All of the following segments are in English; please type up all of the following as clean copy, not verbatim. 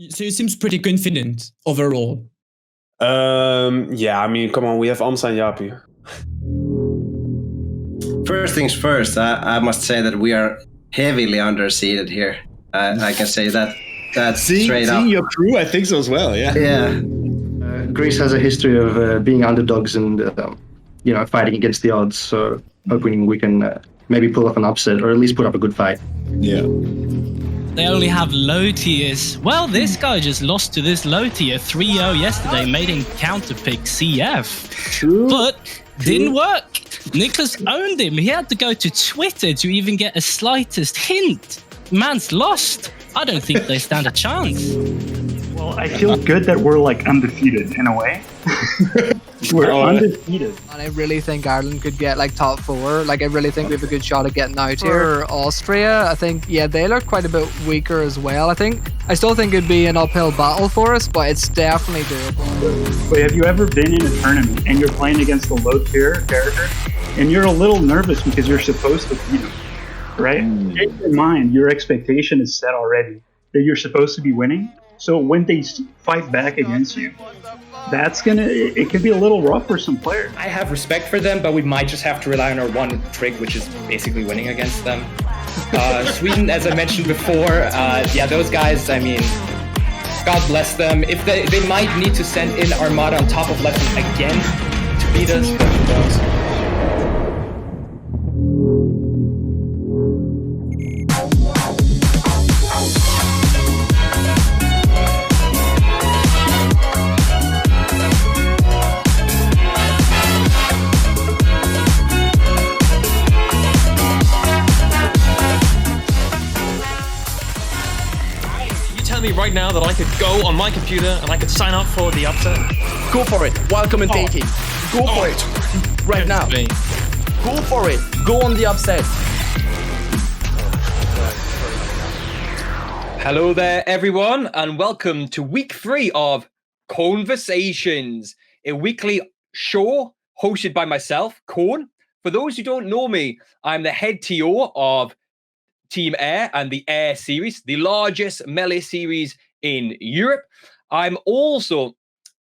So you seems pretty confident overall. Yeah, I mean, come on, we have Amsa and Yapi. First things first, I must say that we are heavily underseeded here. I can say that. That's straight up. Seeing your crew, I think so as well. Yeah. Yeah. Greece has a history of being underdogs and fighting against the odds. So hoping we can maybe pull off an upset or at least put up a good fight. Yeah. They only have low tiers. Well, this guy just lost to this low tier 3-0 yesterday, made him counterpick CF. True. But didn't work. Nicholas owned him. He had to go to Twitter to even get a slightest hint. Man's lost. I don't think they stand a chance. Well, I feel good that we're like undefeated in a way. We're undefeated. And I really think Ireland could get like top 4. Like I really think we have a good shot at getting out here. Austria, I think, yeah, they look quite a bit weaker as well. I still think it'd be an uphill battle for us, but it's definitely doable. But have you ever been in a tournament and you're playing against a low tier character and you're a little nervous because you're supposed to beat them, right? In your mind, your expectation is set already that you're supposed to be winning. So when they fight back against you, it could be a little rough for some players. I have respect for them, but we might just have to rely on our one trick, which is basically winning against them. Sweden, as I mentioned before, those guys, I mean, God bless them. If they might need to send in Armada on top of Lebanon again to beat us, but who knows? Me right now that I could go on my computer and I could sign up for the upset. Go for it while commentating. Go for it right now. Go for it. Go on the upset. Hello there, everyone, and welcome to week 3 of KONEversations, a weekly show hosted by myself, Kone. For those who don't know me, I'm the head TO of Team Air and the Air series, the largest melee series in Europe. I'm also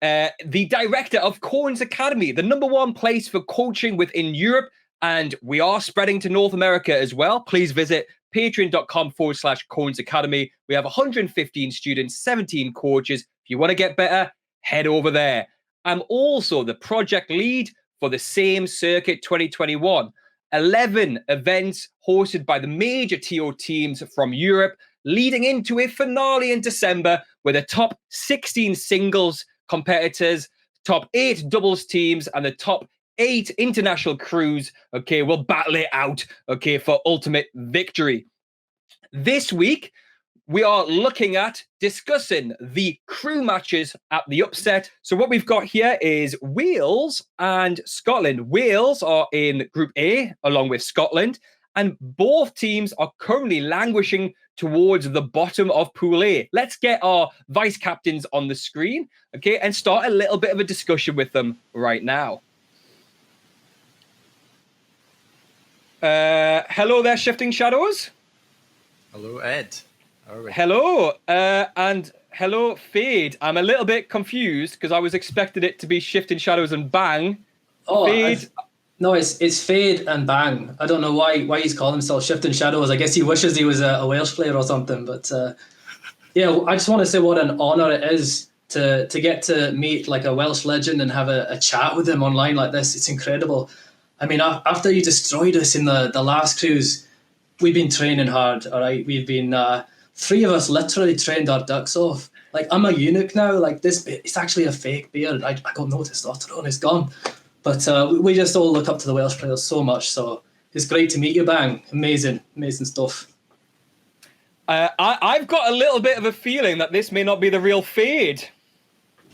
the director of Kone's Academy, the #1 place for coaching within Europe, and we are spreading to North America as well. Please visit patreon.com/Kone's Academy. We have 115 students, 17 coaches. If you want to get better, head over there. I'm also the project lead for the S.A.M.E Circuit 2021. 11 events hosted by the major TO teams from Europe, leading into a finale in December where the top 16 singles competitors, top 8 doubles teams, and the top 8 international crews, will battle it out, for ultimate victory. This week, we are looking at discussing the crew matches at the upset. So what we've got here is Wales and Scotland. Wales are in Group A along with Scotland, and both teams are currently languishing towards the bottom of Pool A. Let's get our vice captains on the screen, and start a little bit of a discussion with them right now. Hello there, Shifting Shadows. Hello, Ed. Hello, and hello, Fade. I'm a little bit confused because I was expecting it to be Shifting Shadows and Bang. Oh, Fade. No, it's Fade and Bang. I don't know why he's calling himself Shifting Shadows. I guess he wishes he was a Welsh player or something. But I just want to say what an honour it is to get to meet like a Welsh legend and have a chat with him online like this. It's incredible. I mean, after you destroyed us in the last cruise, we've been training hard, all right? We've been... 3 of us literally trained our ducks off. Like, I'm a eunuch now. Like, it's actually a fake beard. I got no testosterone. It's gone. But we just all look up to the Welsh players so much. So it's great to meet you, Bang. Amazing stuff. I've got a little bit of a feeling that this may not be the real Fade.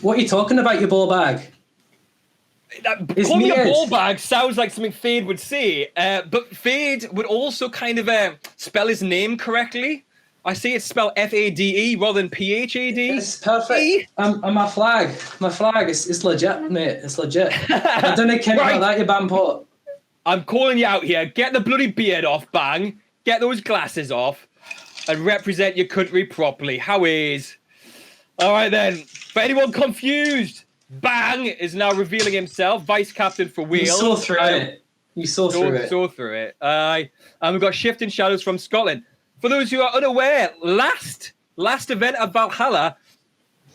What are you talking about, you ball bag? Call me a ball bag sounds like something Fade would say. But Fade would also kind of spell his name correctly. I see it's spelled F-A-D-E rather than P-H-A-D. It's perfect. And my flag, it's legit, mate. It's legit. I don't care about that, you bampot. I'm calling you out here. Get the bloody beard off, Bang. Get those glasses off and represent your country properly. How is? All right then. For anyone confused, Bang is now revealing himself vice captain for Wales. You saw through it. You saw through it. Saw through it. And we've got Shifting Shadows from Scotland. For those who are unaware, last event at Valhalla,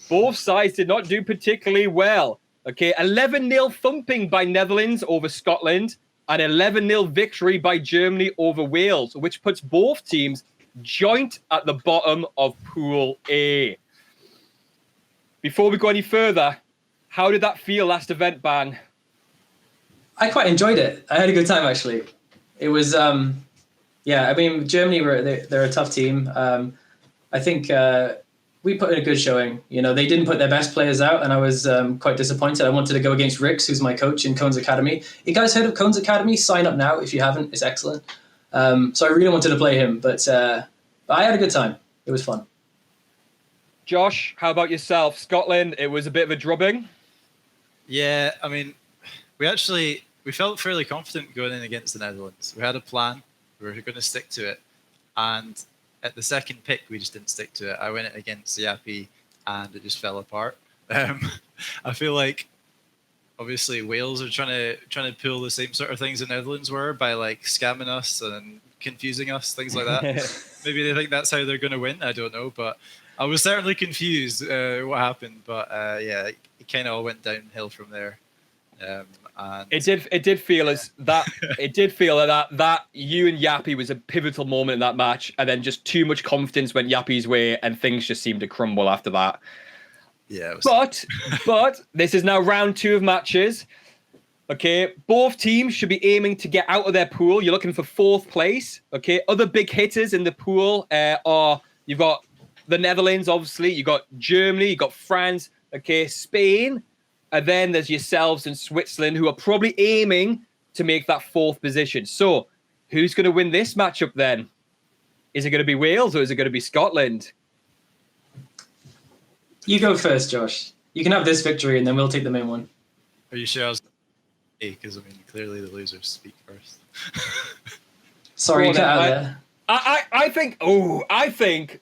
both sides did not do particularly well. Okay, 11-0 thumping by Netherlands over Scotland, and 11-0 victory by Germany over Wales, which puts both teams joint at the bottom of Pool A. Before we go any further, how did that feel last event, Bang? I quite enjoyed it. I had a good time, actually. It was, yeah, I mean, Germany, they're a tough team. I think we put in a good showing. You know, they didn't put their best players out, and I was quite disappointed. I wanted to go against Rix, who's my coach in Kone's Academy. You guys heard of Kone's Academy? Sign up now if you haven't. It's excellent. So I really wanted to play him, but I had a good time. It was fun. Josh, how about yourself? Scotland, it was a bit of a drubbing. Yeah, I mean, we felt fairly confident going in against the Netherlands. We had a plan. We were going to stick to it. And at the second pick, we just didn't stick to it. I went against Yappy and it just fell apart. I feel like obviously Wales are trying to pull the same sort of things the Netherlands were by like scamming us and confusing us, things like that. Maybe they think that's how they're going to win. I don't know, but I was certainly confused what happened. But yeah, it kind of all went downhill from there. And it did feel as that it did feel that you and Yappy was a pivotal moment in that match, and then just too much confidence went Yappy's way, and things just seemed to crumble after that. Yeah. But this is now round 2 of matches. Okay, both teams should be aiming to get out of their pool. You're looking for 4th place. Okay, other big hitters in the pool are you've got the Netherlands, obviously. You got Germany. You got France. Okay, Spain. And then there's yourselves and Switzerland, who are probably aiming to make that 4th position. So, who's going to win this matchup then? Is it going to be Wales or is it going to be Scotland? You go first, Josh. You can have this victory, and then we'll take the main one. Are you sure? Because I mean, clearly the losers speak first. Sorry, get out there. I think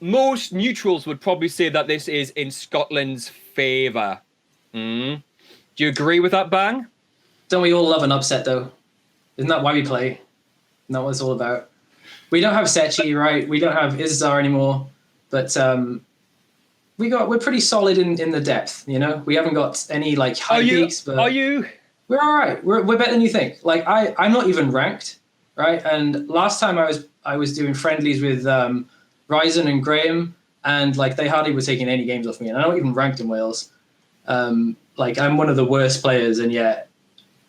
most neutrals would probably say that this is in Scotland's favour. Do you agree with that, Bang? Don't we all love an upset, though? Isn't that why we play? Isn't that what it's all about? We don't have Sechi, right? We don't have Izzar anymore, but we're pretty solid in the depth. You know, we haven't got any like high peaks. But we're all right. We're better than you think. Like I'm not even ranked, right? And last time I was doing friendlies with Ryzen and Graham, and like they hardly were taking any games off me, and I'm not even ranked in Wales. Like I'm one of the worst players, and yet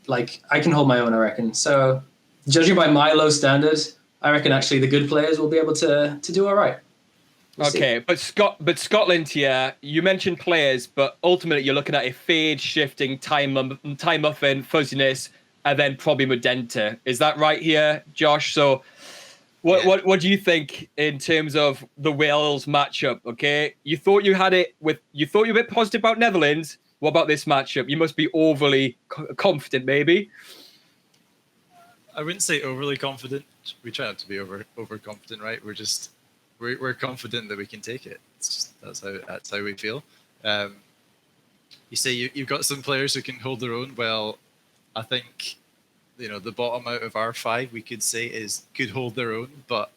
like I can hold my own, I reckon. So judging by my low standards, I reckon actually the good players will be able to do all right. Okay, but Scotland here, you mentioned players, but ultimately you're looking at a fade shifting, time muffin, fuzziness, and then probably Modenta. Is that right here, Josh? So what do you think in terms of the Wales matchup? Okay, you thought you were a bit positive about Netherlands. What about this matchup? You must be overly confident, maybe. I wouldn't say overly confident. We try not to be overconfident, right? We're confident that we can take it. That's how we feel. You say you've got some players who can hold their own. Well, I think the bottom out of our 5 we could say could hold their own, but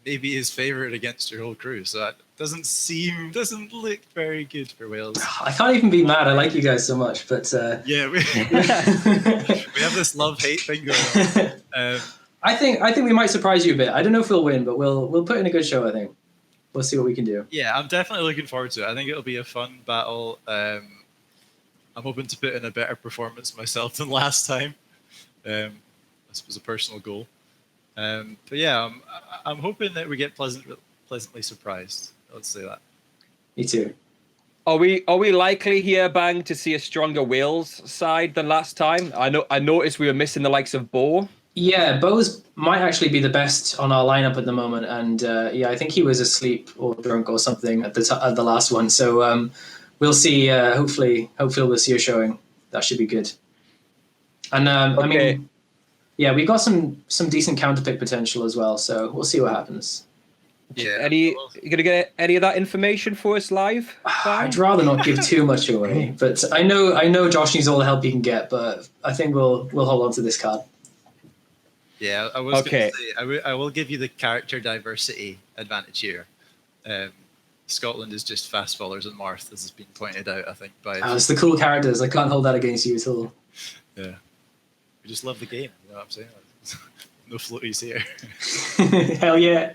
maybe is favoured against your whole crew. So that doesn't look very good for Wales. I can't even be mad. I like you guys so much, but yeah, we have this love-hate thing going on. I think we might surprise you a bit. I don't know if we'll win, but we'll put in a good show. I think we'll see what we can do. Yeah, I'm definitely looking forward to it. I think it'll be a fun battle. I'm hoping to put in a better performance myself than last time. This was a personal goal. But yeah, I'm hoping that we get pleasantly surprised. Let's say that. Me too. Are we likely here, Bang, to see a stronger Wales side than last time? I noticed we were missing the likes of Bo. Yeah, Bo's might actually be the best on our lineup at the moment, and yeah, I think he was asleep or drunk or something at the last one. So we'll see. Hopefully we'll see a showing. That should be good. And I mean, yeah, we got some decent counterpick potential as well. So we'll see what happens. Yeah. You gonna get any of that information for us live? I'd rather not give too much away, but I know Josh needs all the help he can get, but I think we'll hold on to this card. Yeah, I was going to say, I will give you the character diversity advantage here. Scotland is just fast fallers and Marth, as has been pointed out, I think. It's the cool characters. I can't hold that against you at all. Yeah. We just love the game, you know what I'm saying? No floaties here. Hell yeah.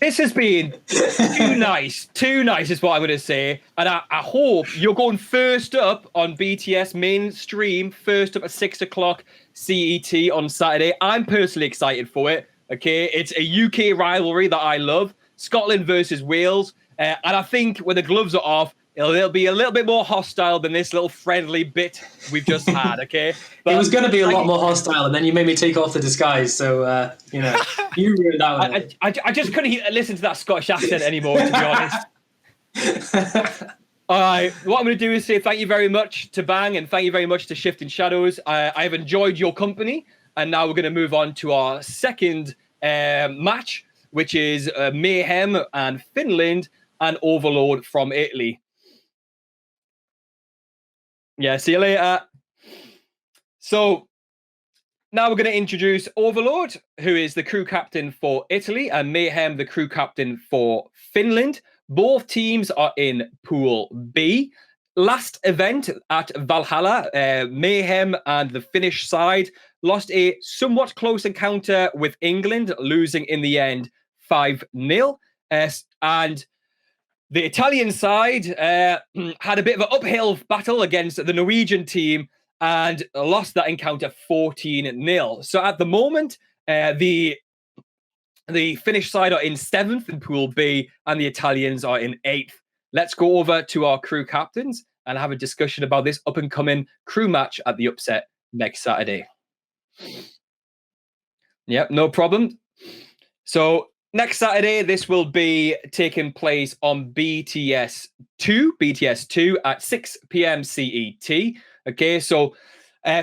This has been too nice. Too nice is what I'm going to say. And I hope you're going first up on BTS mainstream, first up at 6 o'clock CET on Saturday. I'm personally excited for it. Okay, it's a UK rivalry that I love. Scotland versus Wales. And I think when the gloves are off, it'll be a little bit more hostile than this little friendly bit we've just had, okay? But it was going to be a lot more hostile, and then you made me take off the disguise, so, you ruined that one. I just couldn't listen to that Scottish accent anymore, to be honest. All right, what I'm going to do is say thank you very much to Bang, and thank you very much to Shifting Shadows. I've enjoyed your company, and now we're going to move on to our second match, which is Mayhem and Finland and Overlord from Italy. Yeah, see you later. So now we're going to introduce Overlord, who is the crew captain for Italy, and Mayhem, the crew captain for Finland. Both teams are in Pool B. Last event at Valhalla, Mayhem and the Finnish side lost a somewhat close encounter with England, losing in the end 5-0. And the Italian side had a bit of an uphill battle against the Norwegian team and lost that encounter 14-0. So at the moment, the Finnish side are in 7th in Pool B and the Italians are in 8th. Let's go over to our crew captains and have a discussion about this up-and-coming crew match at the Upset next Saturday. Yep, no problem. So next Saturday, this will be taking place on BTS 2 at 6 p.m. CET. Okay, so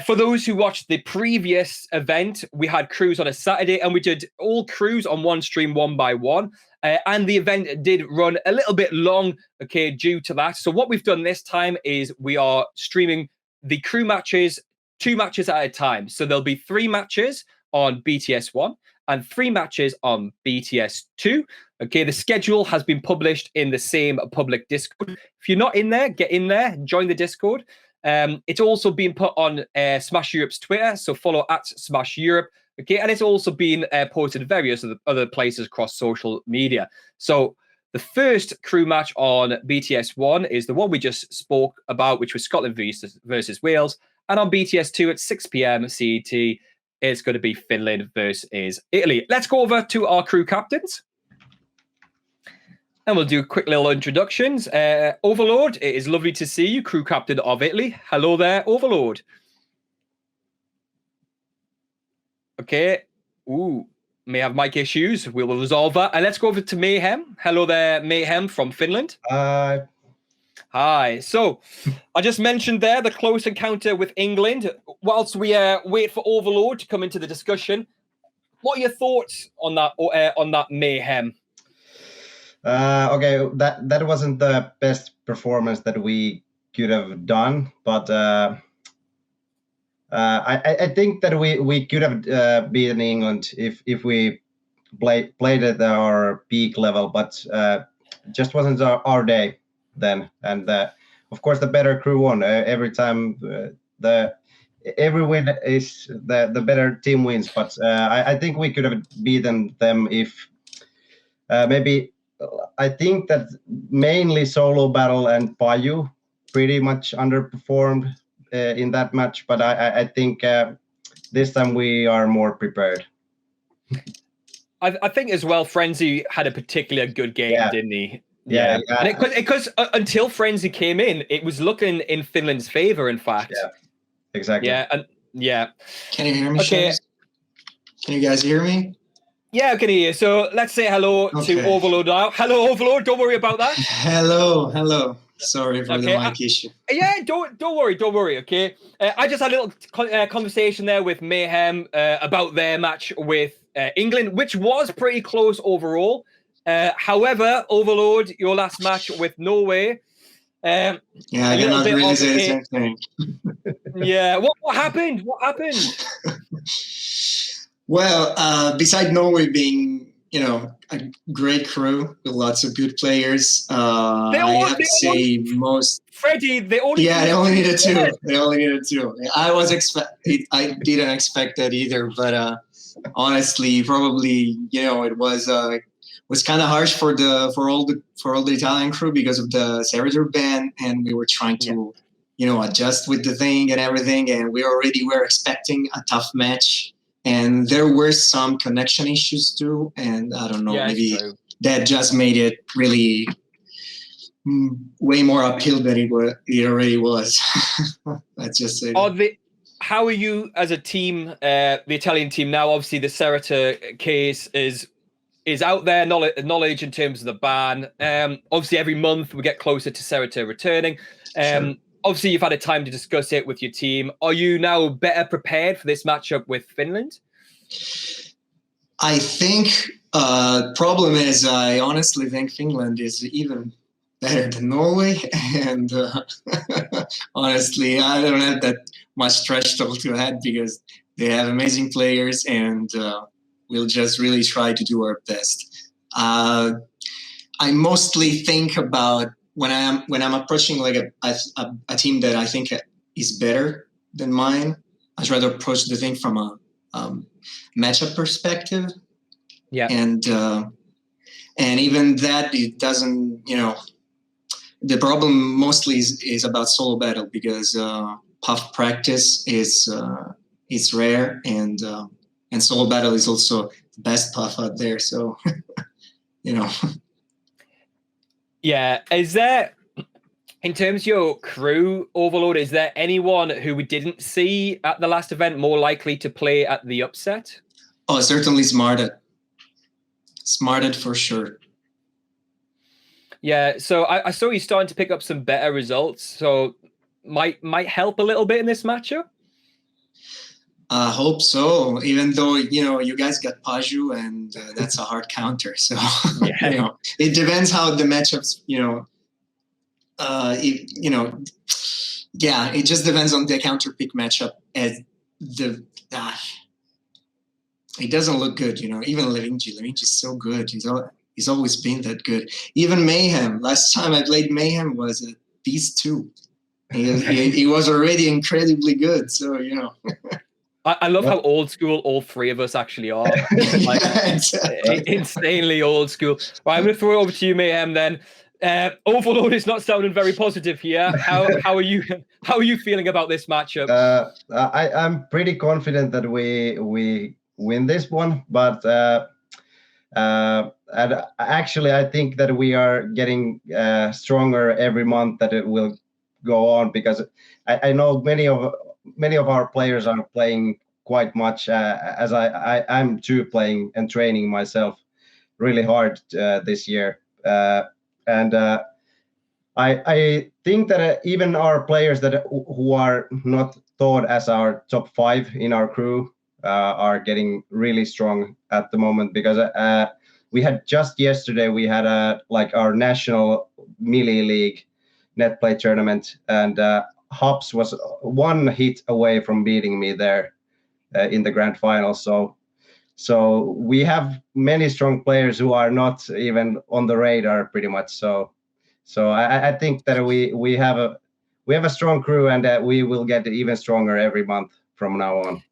for those who watched the previous event, we had crews on a Saturday and we did all crews on one stream, one by one. And the event did run a little bit long, okay, due to that. So what we've done this time is we are streaming the crew matches, 2 matches at a time. So there'll be 3 matches on BTS 1 and 3 matches on BTS 2. Okay, the schedule has been published in the S.A.M.E public Discord. If you're not in there, get in there, join the Discord. It's also been put on Smash Europe's Twitter, so follow at Smash Europe. Okay, and it's also been posted at various other places across social media. So the first crew match on BTS 1 is the one we just spoke about, which was Scotland versus Wales. And on BTS 2 at 6 p.m. CET, it's going to be Finland versus Italy. Let's go over to our crew captains. And we'll do quick little introductions. Overlord, it is lovely to see you, crew captain of Italy. Hello there, Overlord. Okay. Ooh, may have mic issues. We will resolve that. And let's go over to Mayhem. Hello there, Mayhem from Finland. Hi. So I just mentioned there the close encounter with England. Whilst we wait for Overlord to come into the discussion, what are your thoughts on that Mayhem? Okay, that wasn't the best performance that we could have done, but I think that we could have beaten England if we played at our peak level, but just wasn't our day then. And of course, the better crew won every time. Every win is the better team wins, but I think we could have beaten them if maybe. I think that mainly Solo Battle and Payu pretty much underperformed in that match, but I think this time we are more prepared. I think as well, Frenzy had a particularly good game, didn't he? Yeah. And because until Frenzy came in, it was looking in Finland's favor, in fact. Yeah, exactly. Yeah. Can you hear me? Okay. Can you guys hear me? Yeah, I can hear you. So let's say hello to Overlord now. Hello, Overlord. Don't worry about that. Hello. Sorry for the mic issue. Yeah, don't worry. Okay. I just had a little conversation there with Mayhem about their match with England, which was pretty close overall. However, Overlord, your last match with Norway. Yeah, I cannot really say the same thing. Yeah, what happened? What happened? Well, beside Norway being, a great crew with lots of good players, I have to say most. Freddie, they only needed two. They only needed two. I didn't expect that either, but honestly, probably it was kind of harsh for all the Italian crew because of the Servitor ban, and we were trying to adjust with the thing and everything, and we already were expecting a tough match. And there were some connection issues too, and I don't know, maybe that just made it really way more uphill than it already was. Let's just say. How are you as a team, the Italian team now? Obviously, the Serrata case is out there, knowledge in terms of the ban. Obviously, every month we get closer to Serrata returning. Sure. Obviously, you've had a time to discuss it with your team. Are you now better prepared for this matchup with Finland? I think problem is I honestly think Finland is even better than Norway. And honestly, I don't have that much threshold to add because they have amazing players, and we'll just really try to do our best. I mostly think about when I'm approaching like a team that I think is better than mine, I try to approach the thing from a matchup perspective. Yeah. And even that, it doesn't, the problem mostly is about solo battle because puff practice is rare, and solo battle is also the best puff out there. So, Yeah. Is there, in terms of your crew, Overlord, is there anyone who we didn't see at the last event more likely to play at the upset? Oh, certainly Smarted. Smarted for sure. Yeah, so I saw you starting to pick up some better results, so might help a little bit in this matchup? I hope so, even though, you guys got Paju, and that's a hard counter. So, it depends how the matchups, it just depends on the counter pick matchup. It doesn't look good, even Levinji's so good. He's always been that good. Even Mayhem, last time I played Mayhem was at Beast 2. He was already incredibly good, so, I love how old school all three of us actually are. Like, insanely old school. Right, I'm going to throw it over to you, Mayhem, then. Overlord is not sounding very positive here. How are you feeling about this matchup? I'm pretty confident that we win this one, but and actually I think that we are getting stronger every month that it will go on, because I know many of our players are playing quite much, as I'm too playing and training myself really hard this year. And I think that even our players who are not thought as our top 5 in our crew are getting really strong at the moment, because we had just yesterday we had our national melee league net play tournament, and Hops was 1 hit away from beating me there in the grand final. So we have many strong players who are not even on the radar pretty much. So I think that we have a strong crew, and we will get even stronger every month from now on.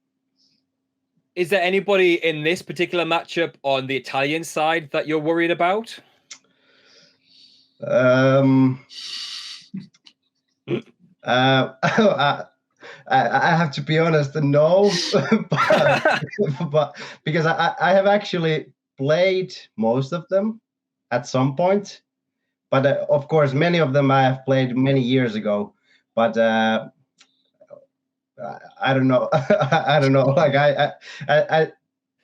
Is there anybody in this particular matchup on the Italian side that you're worried about? I have to be honest, no, but because I have actually played most of them at some point, but of course many of them I have played many years ago. But I don't know. I don't know. Like I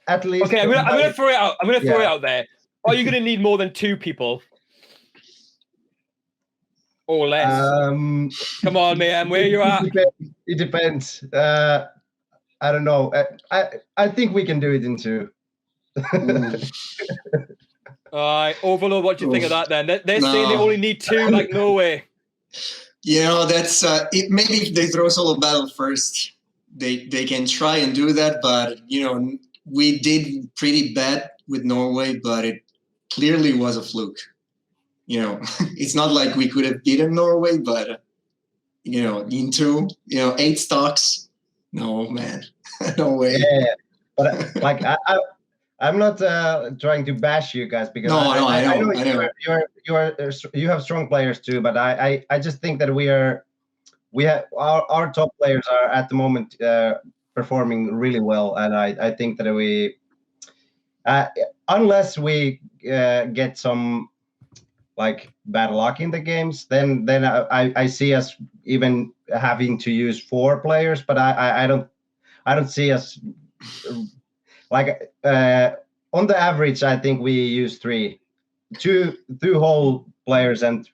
at least. Okay, I'm gonna throw it out. I'm gonna throw it out there. Are you gonna need more than 2 people? Or less? Come on, man, where you at? It depends. I don't know. I think we can do it in 2. Overlord, what do you think of that then? They're No. saying they only need 2 like Norway. That's maybe if they throw solo battle first, they can try and do that. But we did pretty bad with Norway, but it clearly was a fluke. It's not like we could have beaten Norway, but into 8 stocks. No, man, no way. Yeah, but like I'm not trying to bash you guys because I know you have strong players too, but I just think that we have our top players are at the moment performing really well, and I think that we unless we get some like bad luck in the games, then I see us even having to use 4 players, but I don't see us like on the average. I think we use 2 whole players and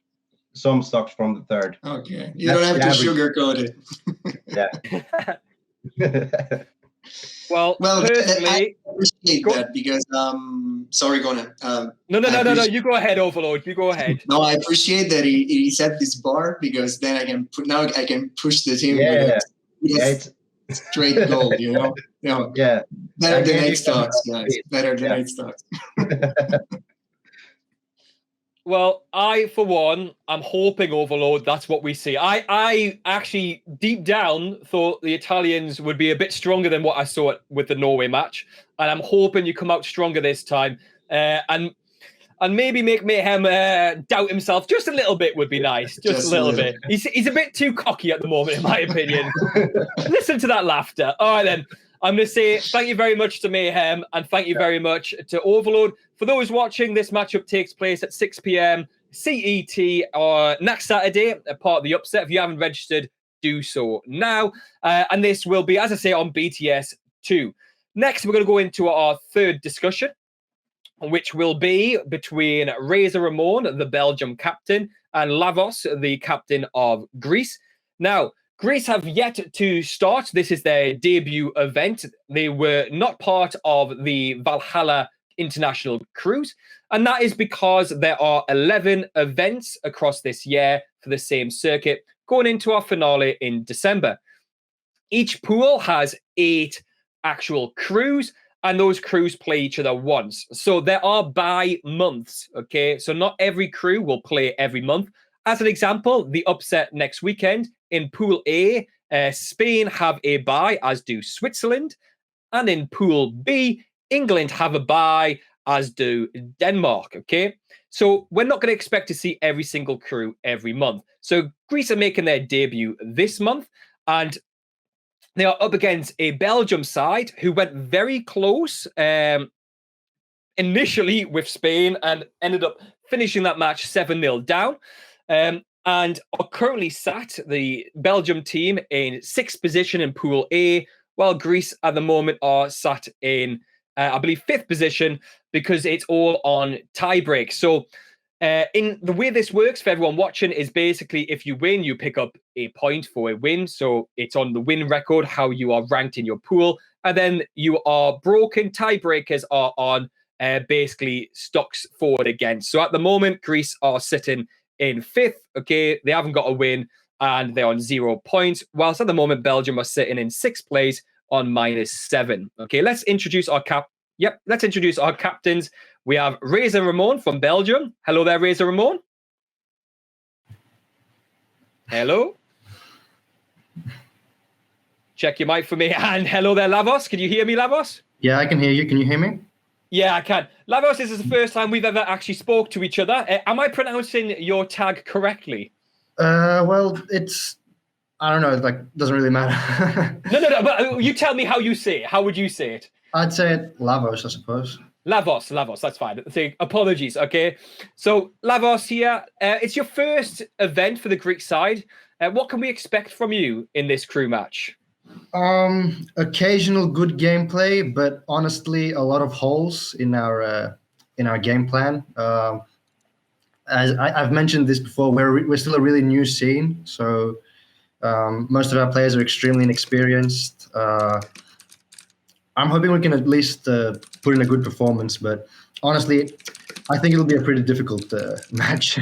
some stocks from the third. Okay, you don't have to sugarcoat it. Yeah. Well, personally, I appreciate that because sorry, go on. No. You go ahead, Overlord. You go ahead. No, I appreciate that he set this bar because then I can push the team. Yeah, it's straight gold. Yeah, better than 8 stocks, guys. Better than 8 stocks. Well, I, for one, I'm hoping, Overlord, that's what we see. I actually, deep down, thought the Italians would be a bit stronger than what I saw with the Norway match. And I'm hoping you come out stronger this time. And maybe make Mayhem doubt himself just a little bit would be nice. Just a little bit. He's a bit too cocky at the moment, in my opinion. Listen to that laughter. All right, then. I'm going to say thank you very much to Mayhem and thank you very much to Overlord. For those watching, this matchup takes place at 6 p.m. CET next Saturday, a part of the upset. If you haven't registered, do so now. And this will be, as I say, on BTS 2. Next, we're going to go into our third discussion, which will be between Razor Ramon, the Belgium captain, and Lavos, the captain of Greece. Now, Greece have yet to start. This is their debut event. They were not part of the Valhalla International Cruise, and that is because there are 11 events across this year for the same circuit, going into our finale in December. Each pool has 8 actual crews, and those crews play each other once. So there are bye months, okay? So not every crew will play every month. As an example, the upset next weekend in Pool A, Spain have a bye, as do Switzerland. And in Pool B, England have a bye, as do Denmark, okay? So we're not going to expect to see every single crew every month. So Greece are making their debut this month, and they are up against a Belgium side who went very close initially with Spain and ended up finishing that match 7-0 down. And are currently sat, the Belgium team, in 6th position in Pool A, while Greece at the moment are sat in, I believe, 5th position because it's all on tiebreak. So in the way this works for everyone watching is basically if you win, you pick up a point for a win. So it's on the win record, how you are ranked in your pool. And then you are broken. Tiebreakers are on basically stocks forward against. So at the moment, Greece are sitting in 5th, okay, they haven't got a win and they're on 0 points, whilst at the moment Belgium are sitting in 6th place on -7. Okay, let's introduce our captains. We have Razor Ramon from Belgium. Hello there, Razor Ramon. Hello. Check your mic for me. And hello there, Lavos. Can you hear me, Lavos? Yeah, I can hear you. Can you hear me? Yeah, I can. Lavos, this is the first time we've ever actually spoke to each other. Am I pronouncing your tag correctly? Well, I don't know. It doesn't really matter. No. But you tell me how you say it. How would you say it? I'd say it Lavos, I suppose. Lavos. That's fine. Apologies. Okay. So Lavos here. It's your first event for the Greek side. What can we expect from you in this crew match? Occasional good gameplay, but honestly, a lot of holes in our game plan. As I've mentioned this before, we're still a really new scene, so most of our players are extremely inexperienced. I'm hoping we can at least put in a good performance, but honestly, I think it'll be a pretty difficult match.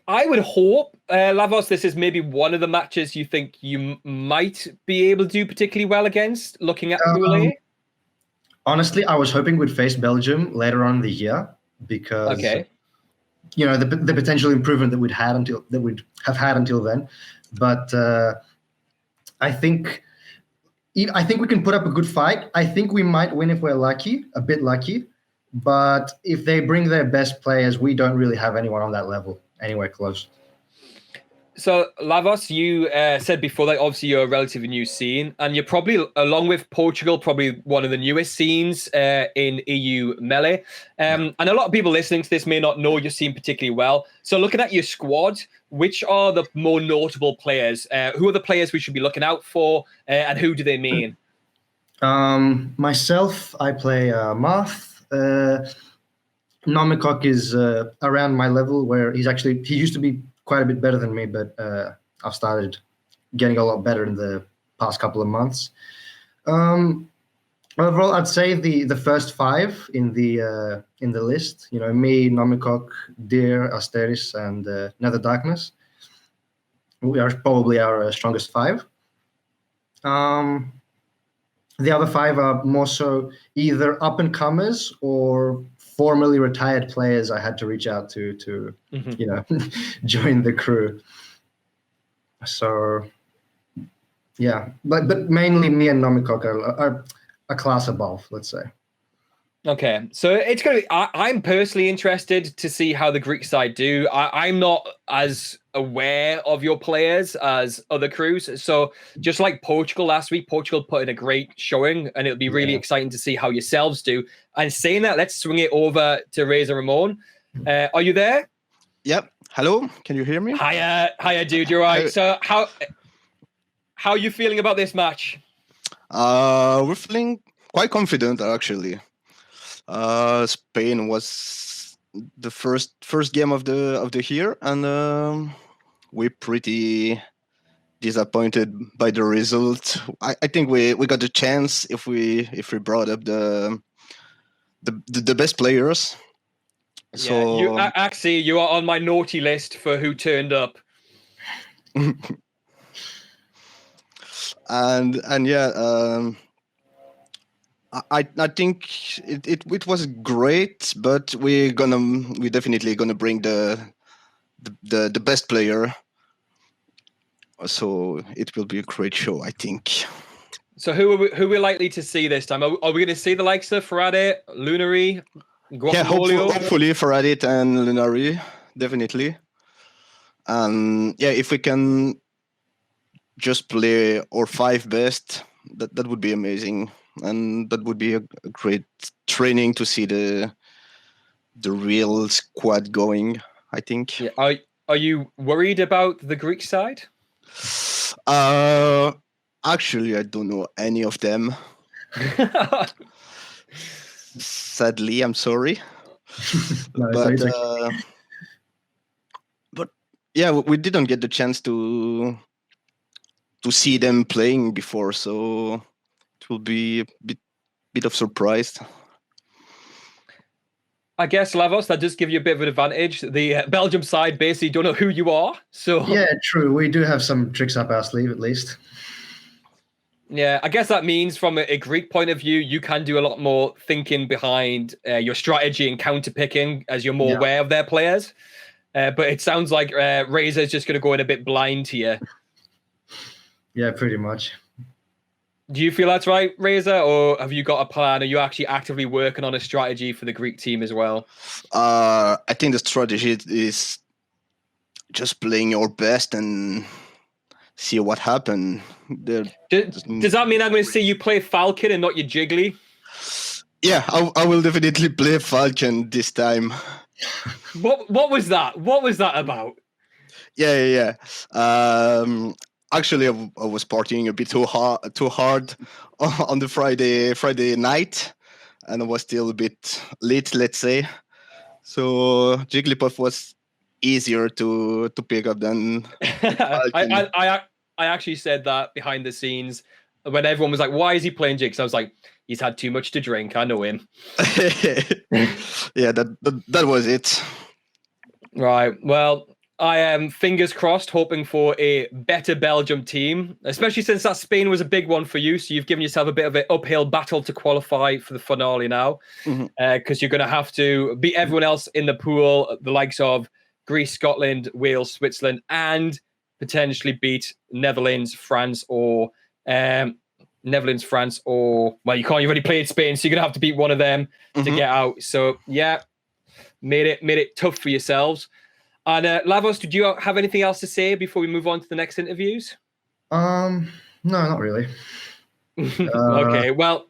I would hope, Lavos, this is maybe one of the matches you think you might be able to do particularly well against, looking at Pool A? Honestly, I was hoping we'd face Belgium later on in the year because, you know, the potential improvement that we'd have had until then. But I think we can put up a good fight. I think we might win if we're lucky, a bit lucky. But if they bring their best players, we don't really have anyone on that level anywhere close. So, Lavos, you said before that obviously you're a relatively new scene, and you're probably, along with Portugal, probably one of the newest scenes in EU Melee. And a lot of people listening to this may not know your scene particularly well. So, looking at your squad, which are the more notable players? Who are the players we should be looking out for, and who do they mean? Myself, I play Marth. Nomikok is around my level, where he used to be quite a bit better than me, but I've started getting a lot better in the past couple of months. Overall, I'd say the first 5 in the list, you know, me, Nomikok, Deer, Asteris, and Nether Darkness, we are probably our strongest 5. The other 5 are more so either up-and-comers or formerly retired players I had to reach out to you know, join the crew. So, yeah. But mainly me and Nomikok are a class above, let's say. Okay, so it's going to be... I'm personally interested to see how the Greek side do. I'm not as aware of your players as other crews. So just like Portugal last week, Portugal put in a great showing, and it'll be really exciting to see how yourselves do. And saying that, let's swing it over to Reza Ramon. Are you there? Yep. Hello. Can you hear me? Hiya, dude. You're right. So how are you feeling about this match? We're feeling quite confident, actually. Spain was the first game of the year, and we're pretty disappointed by the result. I think we got a chance if we brought up the best players. So you are on my naughty list for who turned up. and yeah. I think it was great, but we're definitely gonna bring the best player. So it will be a great show, I think. So who are we likely to see this time? Are we going to see the likes of Farade, Lunary, Guacamole? Yeah, hopefully Farade and Lunary, definitely. And yeah, if we can just play our 5 best, that would be amazing. And that would be a great training to see the real squad going, I think. Yeah. Are you worried about the Greek side? Actually, I don't know any of them. Sadly, I'm sorry. But yeah, we didn't get the chance to see them playing before, so it will be a bit of surprise. I guess, Lavos, that does give you a bit of an advantage. The Belgium side basically don't know who you are. So yeah, true. We do have some tricks up our sleeve, at least. Yeah, I guess that means from a Greek point of view, you can do a lot more thinking behind your strategy and counter picking as you're more aware of their players. But it sounds like Reza is just going to go in a bit blind to you. Yeah, pretty much. Do you feel that's right, Reza, or have you got a plan? Are you actually actively working on a strategy for the Greek team as well? I think the strategy is just playing your best and see what happens. Does that mean I'm going to see you play Falcon and not your Jiggly? Yeah, I will definitely play Falcon this time. What was that? What was that about? Yeah. Actually, I was partying a bit too hard on the Friday night, and I was still a bit late, let's say. So Jigglypuff was easier to pick up than I actually said that behind the scenes. when everyone was like, "Why is he playing Jinx?" I was like, "He's had too much to drink. I know him." Yeah, that was it. Right. Well, I am fingers crossed, hoping for a better Belgium team, especially since that Spain was a big one for you. So you've given yourself a bit of an uphill battle to qualify for the finale now, because you're going to have to beat everyone else in the pool, the likes of Greece, Scotland, Wales, Switzerland, and potentially beat Netherlands, France, or well, you can't. You already played Spain, so you're going to have to beat one of them to get out. So yeah, made it tough for yourselves. And Lavos, did you have anything else to say before we move on to the next interviews? No, not really. Okay, well,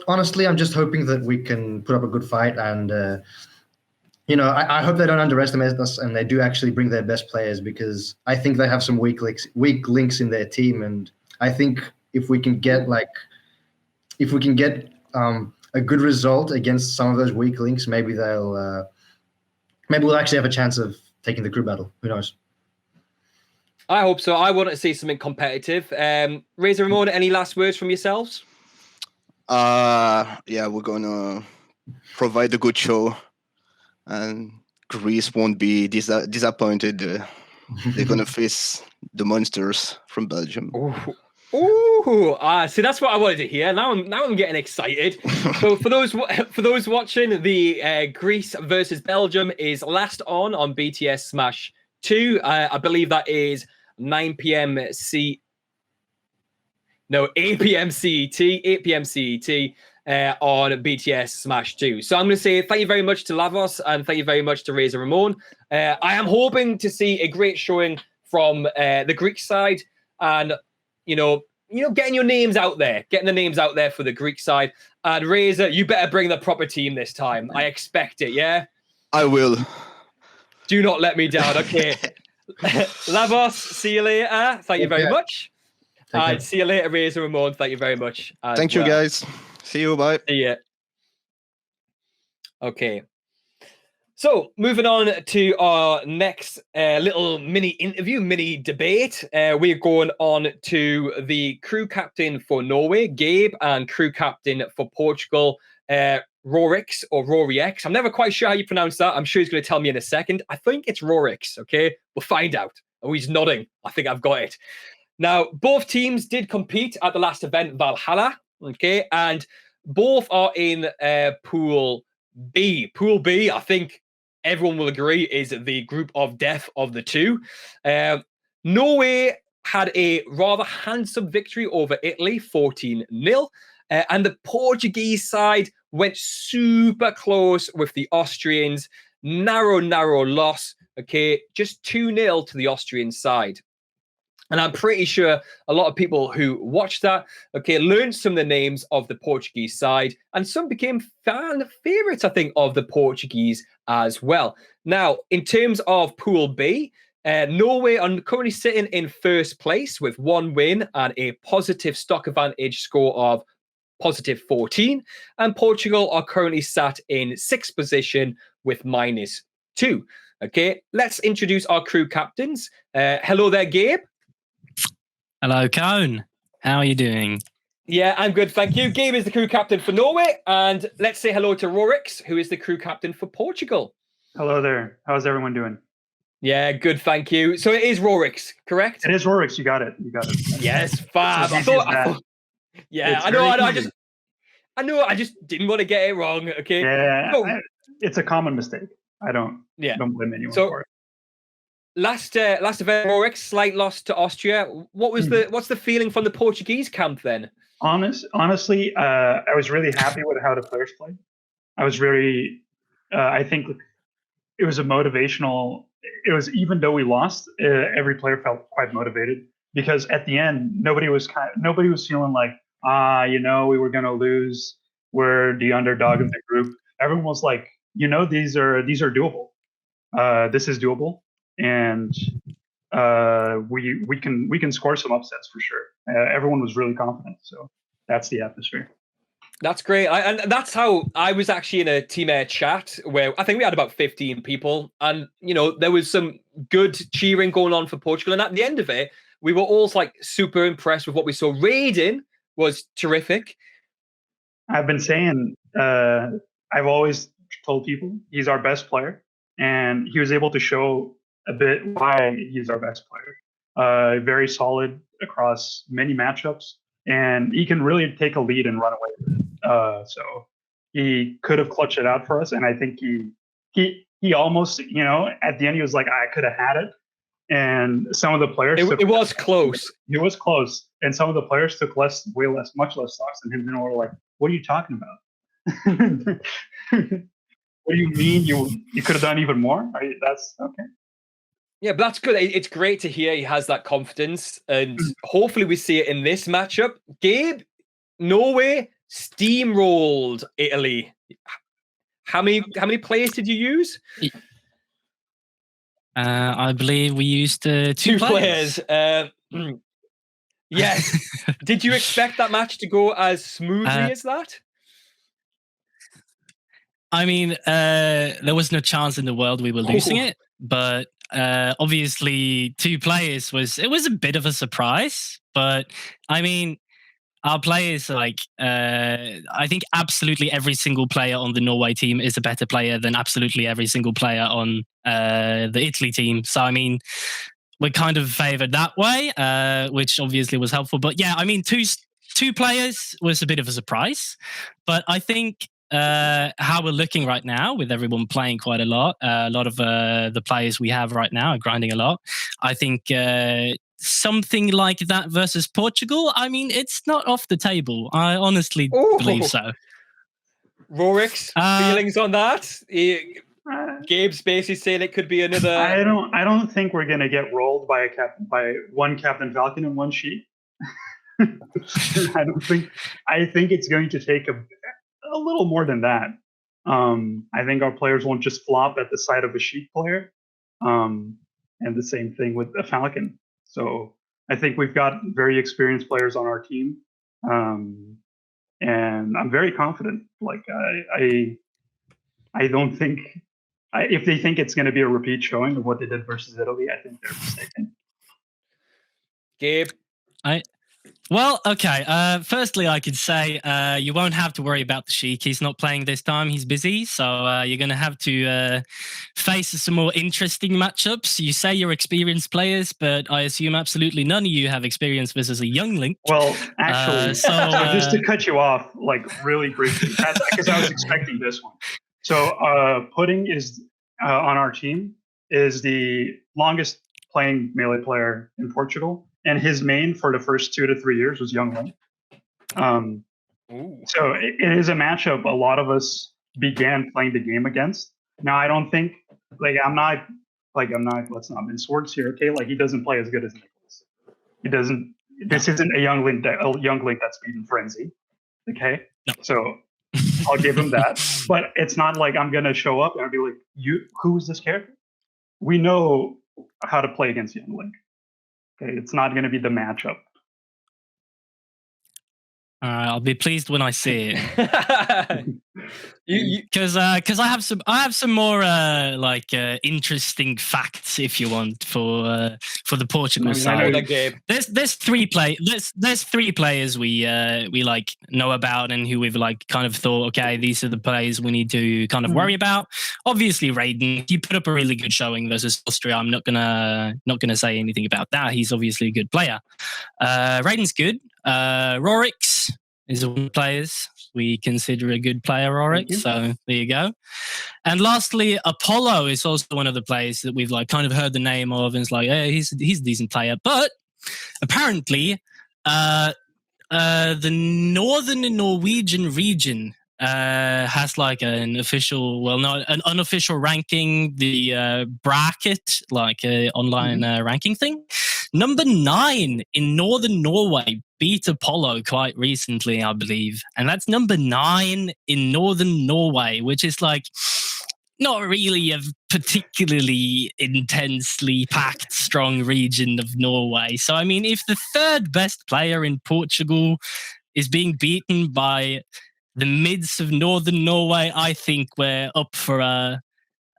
honestly, I'm just hoping that we can put up a good fight, and I hope they don't underestimate us and they do actually bring their best players, because I think they have some weak links in their team, and I think if we can get a good result against some of those weak links, maybe we'll actually have a chance of taking the group battle. Who knows? I hope so. I want to see something competitive. Razor, Ramon, any last words from yourselves? Yeah, we're gonna provide a good show, and Greece won't be disappointed. They're gonna face the monsters from Belgium. Ooh, see, that's what I wanted to hear. Now I'm getting excited. So for those watching, the Greece versus Belgium is last on BTS Smash 2. I believe that is 8 p.m. CET, 8 p.m. CET on BTS Smash 2. So I'm going to say thank you very much to Lavos and thank you very much to Razor Ramon. I am hoping to see a great showing from the Greek side, and getting your names out there, getting the names out there for the Greek side. And Razor, you better bring the proper team this time. I expect it, yeah? I will. Do not let me down, okay? Lavos, see you later. Thank you very much. And see you later, Razor Ramon. Thank you very much. Thank you, guys. See you. Bye. See ya. Okay. So, moving on to our next little mini debate. We're going on to the crew captain for Norway, Gabe, and crew captain for Portugal, Rorix or Rorix. I'm never quite sure how you pronounce that. I'm sure he's going to tell me in a second. I think it's Rorix, okay? We'll find out. Oh, he's nodding. I think I've got it. Now, both teams did compete at the last event, Valhalla, okay? And both are in Pool B. Pool B, I think everyone will agree, is the group of death of the two. Norway had a rather handsome victory over Italy, 14-0. And the Portuguese side went super close with the Austrians. Narrow loss. Okay, just 2-0 to the Austrian side. And I'm pretty sure a lot of people who watched that, okay, learned some of the names of the Portuguese side, and some became fan favorites, I think, of the Portuguese as well. Now, in terms of Pool B, Norway are currently sitting in first place with 1 win and a positive stock advantage score of positive 14. And Portugal are currently sat in 6th position with -2. Okay, let's introduce our crew captains. Hello there, Gabe. Hello, Cone. How are you doing? Yeah, I'm good, thank you. Gabe is the crew captain for Norway, and let's say hello to Rorix, who is the crew captain for Portugal. Hello there. How's everyone doing? Yeah, good, thank you. So it is Rorix, correct? It is Rorix. You got it. Yes, fab. I thought, yeah, I know. I just didn't want to get it wrong. Okay. Yeah, it's a common mistake. Don't blame anyone for it. Last event, Rorix, slight loss to Austria. What's the feeling from the Portuguese camp then? Honestly, I was really happy with how the players played. I was really, I think it was a motivational. It was, even though we lost, every player felt quite motivated, because at the end nobody was feeling like we were gonna lose. We're the underdog of the group. Everyone was like, these are doable. This is doable. And we can score some upsets for sure. Everyone was really confident, so that's the atmosphere. That's great, and that's how I was actually in a Team Air chat where I think we had about 15 people, and there was some good cheering going on for Portugal. And at the end of it, we were all like super impressed with what we saw. Raiden was terrific. I've been saying, I've always told people he's our best player, and he was able to show a bit why he's our best player. Very solid across many matchups, and he can really take a lead and run away with it. So he could have clutched it out for us, and I think he almost, at the end he was like, I could have had it. And some of the players, it was close. It was close, and some of the players took much less stocks than him, and were like, "What are you talking about? What do you mean you could have done even more?" That's okay. Yeah, but that's good. It's great to hear he has that confidence, and hopefully we see it in this matchup. Gabe, Norway steamrolled Italy. How many players did you use? I believe we used two players. Yes. Did you expect that match to go as smoothly as that? I mean, there was no chance in the world we were losing it, but obviously two players was a bit of a surprise. But I mean, our players, I think absolutely every single player on the Norway team is a better player than absolutely every single player on the Italy team. So, I mean, we're kind of favored that way, which obviously was helpful. But yeah, I mean, two players was a bit of a surprise. But I think how we're looking right now with everyone playing quite a lot of the players we have right now are grinding a lot. I think something like that versus Portugal, I mean, it's not off the table. I honestly believe so. Rorik's feelings on that? Gabe's basically saying it could be another. I don't think we're gonna get rolled by one Captain Falcon and one Sheep. I don't think. I think it's going to take a little more than that. I think our players won't just flop at the sight of a Sheep player, and the same thing with a Falcon. So I think we've got very experienced players on our team, and I'm very confident. Like I don't think if they think it's going to be a repeat showing of what they did versus Italy, I think they're mistaken. Gabe, Well, okay. Firstly, I could say you won't have to worry about the Sheik. He's not playing this time. He's busy. So you're going to have to face some more interesting matchups. You say you're experienced players, but I assume absolutely none of you have experience versus a young Link. Well, actually, so just to cut you off, like really briefly, because I was expecting this one. So Pudding is on our team, is the longest playing melee player in Portugal. And his main for the first 2 to 3 years was Young Link. So it is a matchup a lot of us began playing the game against. Now I don't think I'm not let's not mince words here, okay? Like he doesn't play as good as Nicholas. He doesn't. This isn't a Young Link that's beaten Frenzy, okay? No. So I'll give him that. But it's not like I'm gonna show up and I'll be like, who is this character? We know how to play against Young Link. Okay, it's not going to be the matchup. I'll be pleased when I see it. Because I have some more interesting facts if you want for the Portugal side. There's three players we like know about and who we've like kind of thought, okay, these are the players we need to kind of worry about. Obviously, Raiden, he put up a really good showing versus Austria. I'm not gonna say anything about that. He's obviously a good player. Raiden's good. Rorix is one of the players we consider a good player, Rorix. So there you go. And lastly, Apollo is also one of the players that we've like kind of heard the name of, and it's like, hey, he's a decent player. But apparently, the northern Norwegian region has like an unofficial ranking, the bracket, like online ranking thing. Number 9 in northern Norway beat Apollo quite recently, I believe. And that's number 9 in northern Norway, which is like not really a particularly intensely packed, strong region of Norway. So, I mean, if the third best player in Portugal is being beaten by the mids of northern Norway, I think we're up for a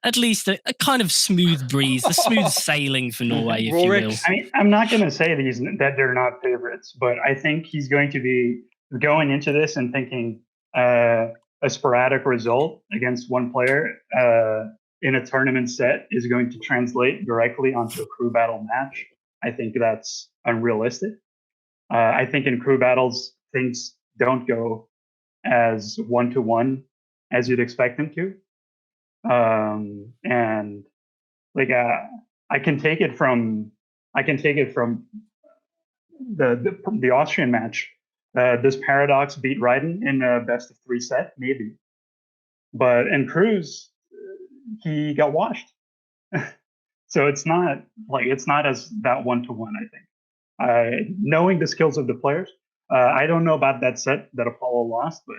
at least a kind of smooth breeze, a smooth sailing for Norway, if you will. I mean, I'm not going to say that they're not favorites, but I think he's going to be going into this and thinking a sporadic result against one player in a tournament set is going to translate directly onto a crew battle match. I think that's unrealistic. I think in crew battles, things don't go as one-to-one as you'd expect them to. And like I can take it from the Austrian match. Does Paradox beat Raiden in a best of 3 set? Maybe, but in Cruz he got washed. So it's not as that 1-to-1. I think knowing the skills of the players, I don't know about that set that Apollo lost, but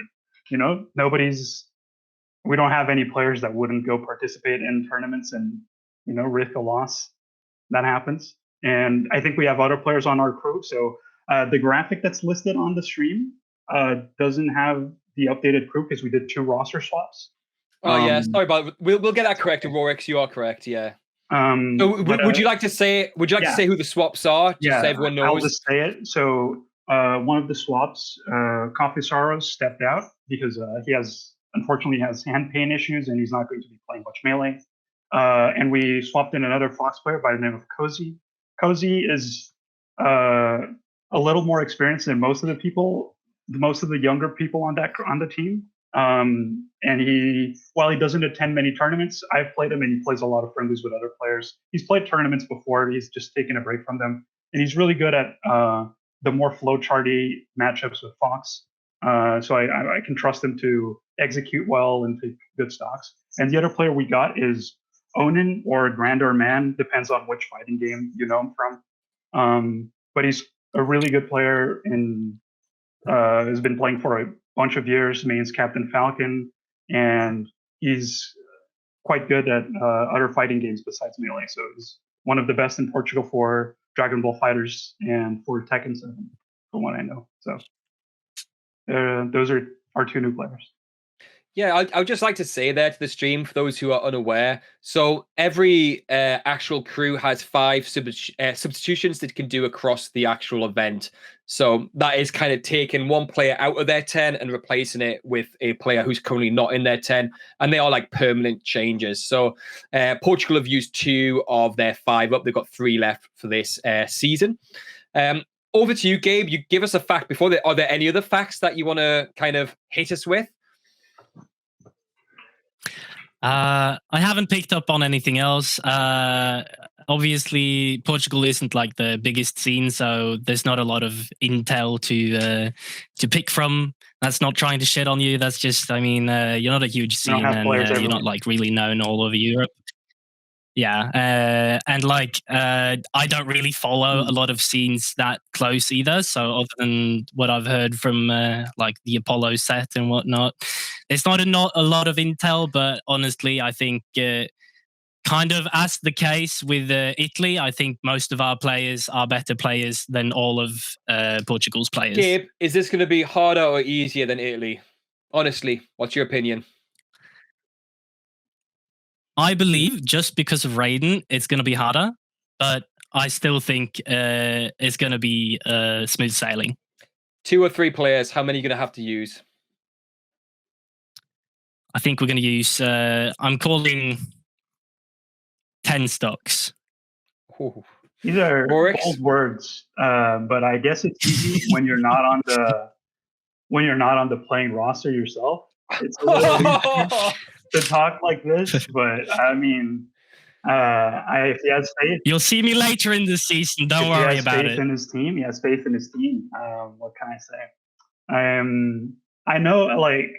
we don't have any players that wouldn't go participate in tournaments and risk a loss. That happens. And I think we have other players on our crew. So the graphic that's listed on the stream doesn't have the updated crew because we did 2 roster swaps. Oh yeah, sorry about it. We'll get that corrected, Rorix. You are correct. Yeah. So would you like to say who the swaps are? Just so everyone knows. I'll just say it. So one of the swaps, Coffee Sorrows stepped out because he unfortunately has hand pain issues and he's not going to be playing much melee. And we swapped in another Fox player by the name of Cozy. Cozy is a little more experienced than most of the younger people on the team. And while he doesn't attend many tournaments, I've played him and he plays a lot of friendlies with other players. He's played tournaments before. He's just taken a break from them. And he's really good at the more flowcharty matchups with Fox. So I can trust him to execute well and take good stocks. And the other player we got is Onin or Grandeur Man, depends on which fighting game you know him from. But he's a really good player and has been playing for a bunch of years, means Captain Falcon, and he's quite good at other fighting games besides melee. So he's one of the best in Portugal for Dragon Ball Fighters and for Tekken 7, from what I know. So those are our 2 new players. Yeah, I would just like to say there to the stream for those who are unaware. So every actual crew has 5 substitutions that can do across the actual event. So that is kind of taking one player out of their 10 and replacing it with a player who's currently not in their 10. And they are like permanent changes. So Portugal have used 2 of their 5 up. They've got 3 left for this season. Over to you, Gabe. You give us a fact before. Are there any other facts that you want to kind of hit us with? I haven't picked up on anything else. Obviously, Portugal isn't like the biggest scene, so there's not a lot of intel to pick from. That's not trying to shit on you. That's just, I mean, you're not a huge scene, and you're not like really known all over Europe. Yeah, and like I don't really follow a lot of scenes that close either. So other than what I've heard from like the Apollo set and whatnot, it's not a lot of intel. But honestly, I think kind of as the case with Italy, I think most of our players are better players than all of Portugal's players. Gabe, is this going to be harder or easier than Italy? Honestly, what's your opinion? I believe just because of Raiden, it's going to be harder, but I still think it's going to be smooth sailing. 2 or 3 players, how many are you going to have to use? I think we're going to use, I'm calling 10 stocks. Ooh. These are bold words, but I guess it's easy when you're not on the playing roster yourself. It's a little easy to talk like this, but I mean, if he has faith, you'll see me later in the season. Don't worry about it. He has faith in his team. He has faith in his team. What can I say? I know, like,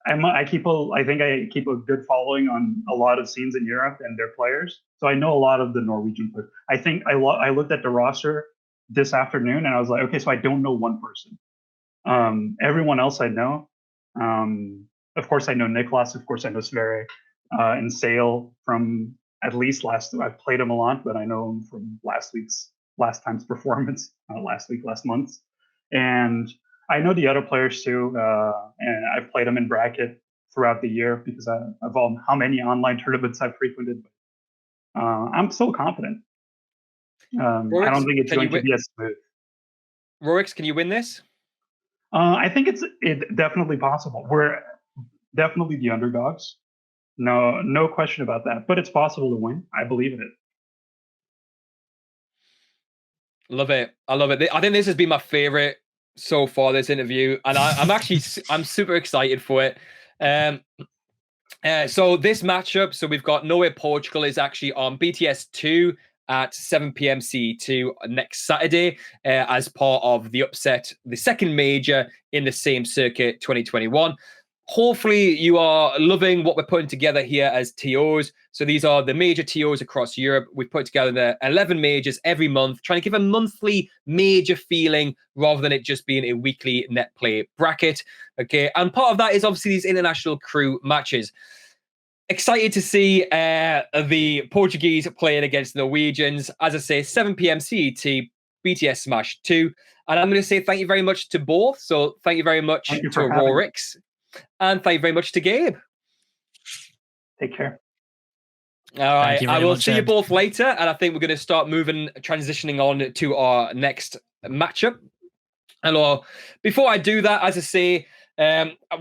I keep a good following on a lot of scenes in Europe and their players, so I know a lot of the Norwegian players. I think I looked at the roster this afternoon and I was like, okay, so I don't know one person. Everyone else I know. Of course, I know Niklas. Of course, I know Sverre and Sale from at least I've played him a lot, but I know him from last time's performance, last month's. And I know the other players too, and I've played them in bracket throughout the year because of all how many online tournaments I've frequented. I'm still confident. I don't think it's going to be as smooth. Rorix, can you win this? I think it's definitely possible. We're definitely the underdogs. No question about that. But it's possible to win. I believe in it. Love it. I love it. I think this has been my favorite so far, this interview, and I'm super excited for it. So this matchup, so we've got Norway Portugal is actually on BTS 2 at 7 p.m. CE2 next Saturday as part of the upset, the second major in the S.A.M.E Circuit 2021. Hopefully you are loving what we're putting together here as TOs. So these are the major TOs across Europe. We've put together the 11 majors every month, trying to give a monthly major feeling rather than it just being a weekly net play bracket. Okay, and part of that is obviously these international crew matches. Excited to see the Portuguese playing against the Norwegians. As I say, 7 p.m. CET, BTS Smash 2. And I'm going to say thank you very much to both. So thank you very much to Rorix. And thank you very much to Gabe. Take care. All right. I will see you both later. And I think we're going to start transitioning on to our next matchup. Hello. Before I do that, as I say,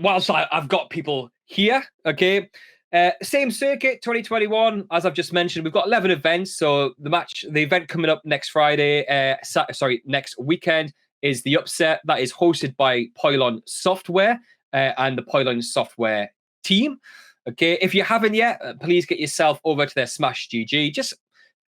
whilst I've got people here, okay, S.A.M.E Circuit 2021, as I've just mentioned, we've got 11 events. So the event coming up next Friday, next weekend is the upset that is hosted by Pylon Software and the Pylon Software team. Okay, if you haven't yet, please get yourself over to their Smash GG. Just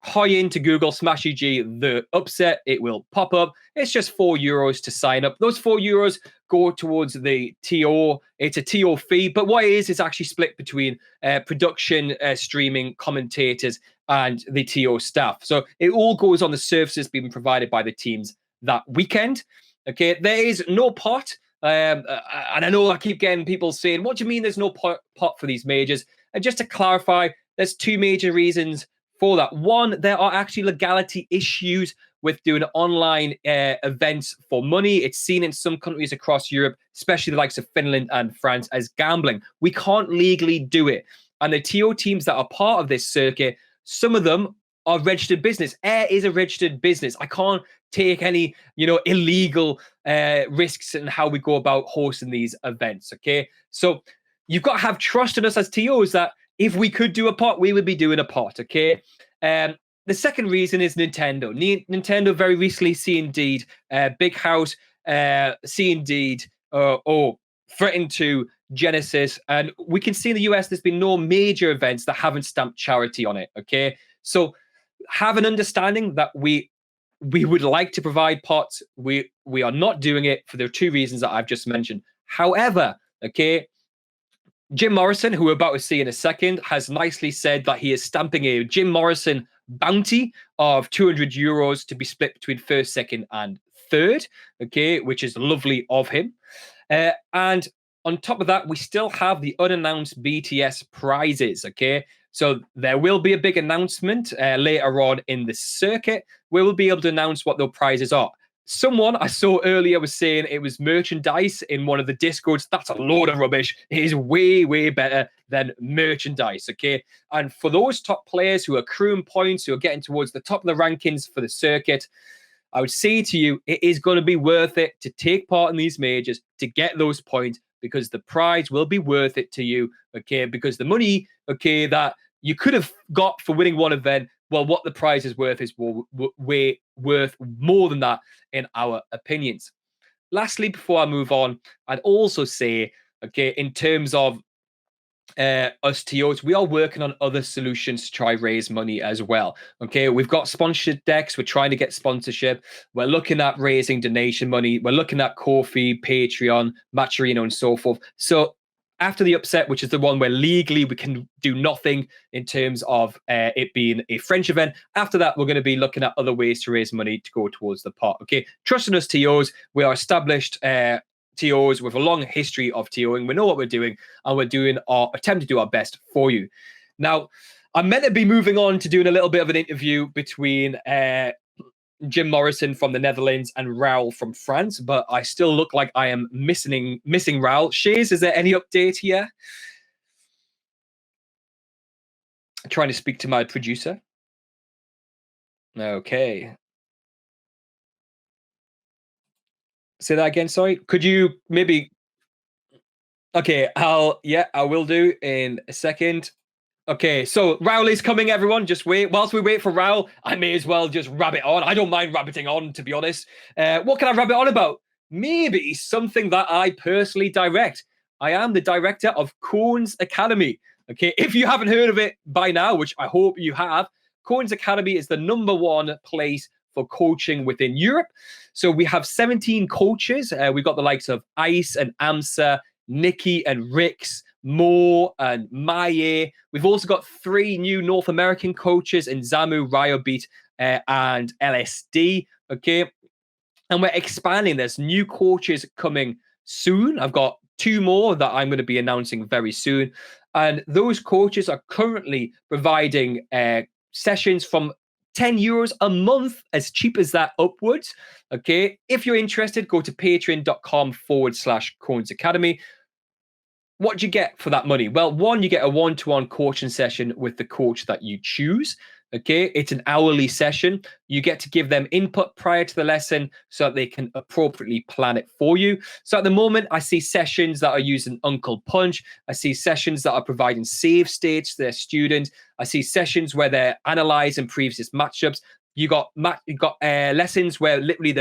high into Google Smash GG the upset, it will pop up. It's just €4 to sign up. Those €4 go towards the TO. It's a TO fee, but what it is, it's actually split between production, streaming, commentators, and the TO staff. So it all goes on the services being provided by the teams that weekend. Okay, there is no pot. And I know I keep getting people saying, what do you mean there's no pot for these majors? And just to clarify, there's two major reasons for that. One, there are actually legality issues with doing online events for money. It's seen in some countries across Europe, especially the likes of Finland and France, as gambling. We can't legally do it. And the TO teams that are part of this circuit, some of them are registered business. Air is a registered business. I can't take any, illegal risks in how we go about hosting these events. Okay, so you've got to have trust in us as TOs that if we could do a pot, we would be doing a pot. Okay. The second reason is Nintendo. Nintendo very recently, Indeed, Big House, Indeed, threatened to Genesis, and we can see in the US there's been no major events that haven't stamped charity on it. Okay, so have an understanding that we would like to provide pots. We are not doing it for the two reasons that I've just mentioned. However, okay, Jim Morrison, who we're about to see in a second, has nicely said that he is stamping a Jim Morrison bounty of €200 to be split between first, second, and third. Okay, which is lovely of him. And on top of that, we still have the unannounced BTS prizes. Okay, so there will be a big announcement later on in the circuit. We will be able to announce what those prizes are. Someone I saw earlier was saying it was merchandise in one of the Discords. That's a load of rubbish. It is way, way better than merchandise, okay? And for those top players who are accruing points, who are getting towards the top of the rankings for the circuit, I would say to you, it is going to be worth it to take part in these majors to get those points, because the prize will be worth it to you, okay? Because the money, okay, that you could have got for winning one event, well, what the prize is worth way worth more than that, in our opinions. Lastly, before I move on, I'd also say, okay, in terms of us TOs, we are working on other solutions to try raise money as well. Okay, we've got sponsorship decks. We're trying to get sponsorship. We're looking at raising donation money. We're looking at Ko-fi, Patreon, Matcherino, and so forth. So after the upset, which is the one where legally we can do nothing in terms of it being a French event, after that, we're going to be looking at other ways to raise money to go towards the pot. Okay, trust in us, TOs. We are established TOs with a long history of TOing. We know what we're doing, and we're doing our attempt to do our best for you. Now, I'm meant to be moving on to doing a little bit of an interview between Jim Morrison from the Netherlands, and Raul from France, but I still look like I am missing Raul. Shays, is there any update here? I'm trying to speak to my producer. Okay. Say that again, sorry. Could you maybe... Okay, I will do in a second. Okay, so Raul is coming, everyone. Just wait. Whilst we wait for Raul, I may as well just rabbit on. I don't mind rabbiting on, to be honest. What can I rabbit on about? Maybe something that I personally direct. I am the director of Kone's Academy. Okay, if you haven't heard of it by now, which I hope you have, Kone's Academy is the #1 place for coaching within Europe. So we have 17 coaches. We've got the likes of Ice and Amsa, Nikki and Rix, Mo and Maye. We've also got 3 new North American coaches in Zamu, Ryobeat, and LSD. Okay. And we're expanding. There's new coaches coming soon. I've got 2 more that I'm going to be announcing very soon. And those coaches are currently providing sessions from €10 a month, as cheap as that upwards. Okay. If you're interested, go to patreon.com/Kone's Academy. What do you get for that money? Well, 1, you get a one-to-one coaching session with the coach that you choose. Okay, it's an hourly session. You get to give them input prior to the lesson so that they can appropriately plan it for you. So at the moment, I see sessions that are using Uncle Punch. I see sessions that are providing save states to their students. I see sessions where they're analyzing previous matchups. You got lessons where literally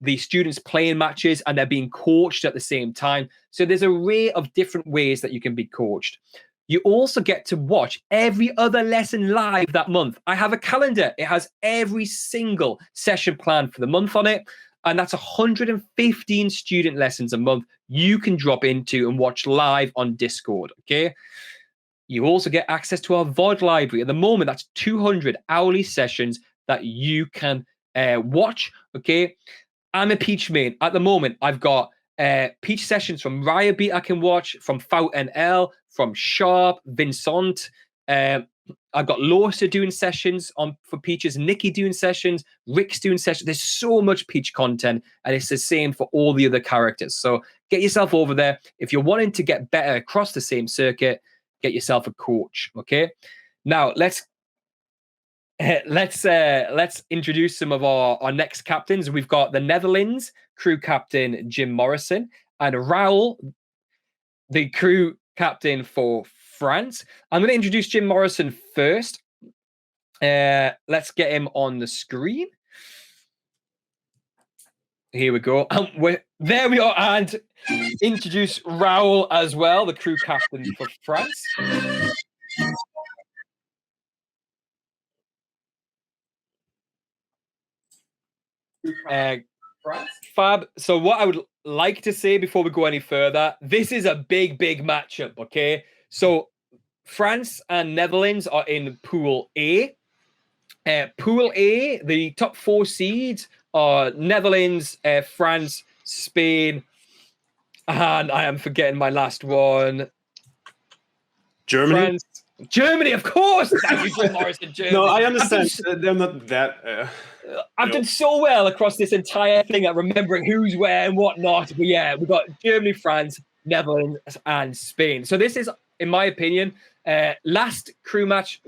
the students playing matches and they're being coached at the same time. So there's an array of different ways that you can be coached. You also get to watch every other lesson live that month. I have a calendar. It has every single session planned for the month on it. And that's 115 student lessons a month you can drop into and watch live on Discord, okay? You also get access to our VOD library. At the moment, that's 200 hourly sessions that you can watch, okay? I'm a Peach main. At the moment, I've got Peach sessions from Ryobeat I can watch, from Faut NL, from Sharp, Vincent. I've got Lorsa doing sessions for Peaches, Nikki doing sessions, Rick's doing sessions. There's so much Peach content, and it's the same for all the other characters. So get yourself over there. If you're wanting to get better across the same circuit, get yourself a coach, okay? Now, let's introduce some of our next captains. We've got the Netherlands crew captain Jim Morrison and Raul, the crew captain for France. I'm going to introduce Jim Morrison first. Let's get him on the screen. Here we go. There we are, and introduce Raul as well, the crew captain for France. Fab. So what I would like to say before we go any further, this is a big matchup, okay? So France and Netherlands are in Pool A. Pool A, the top 4 seeds are Netherlands, France, Spain, and I am forgetting my last one. Germany? France. Germany, of course! Thank you, Jim Morrison, Germany. No, I understand. They're not that... I've done so well across this entire thing at remembering who's where and whatnot. But yeah, we've got Germany, France, Netherlands, and Spain. So this is, in my opinion, last crew match,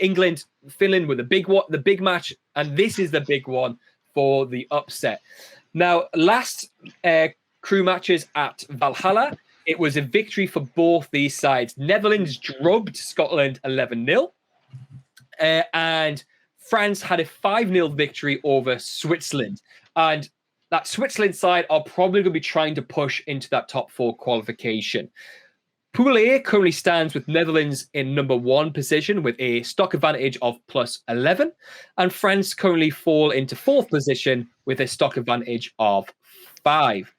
England, Finland with the big match, and this is the big one for the upset. Now, last crew matches at Valhalla, it was a victory for both these sides. Netherlands drubbed Scotland 11-0, and France had a 5-0 victory over Switzerland. And that Switzerland side are probably going to be trying to push into that top 4 qualification. Pool A currently stands with Netherlands in #1 position with a stock advantage of +11. And France currently fall into 4th position with a stock advantage of 5.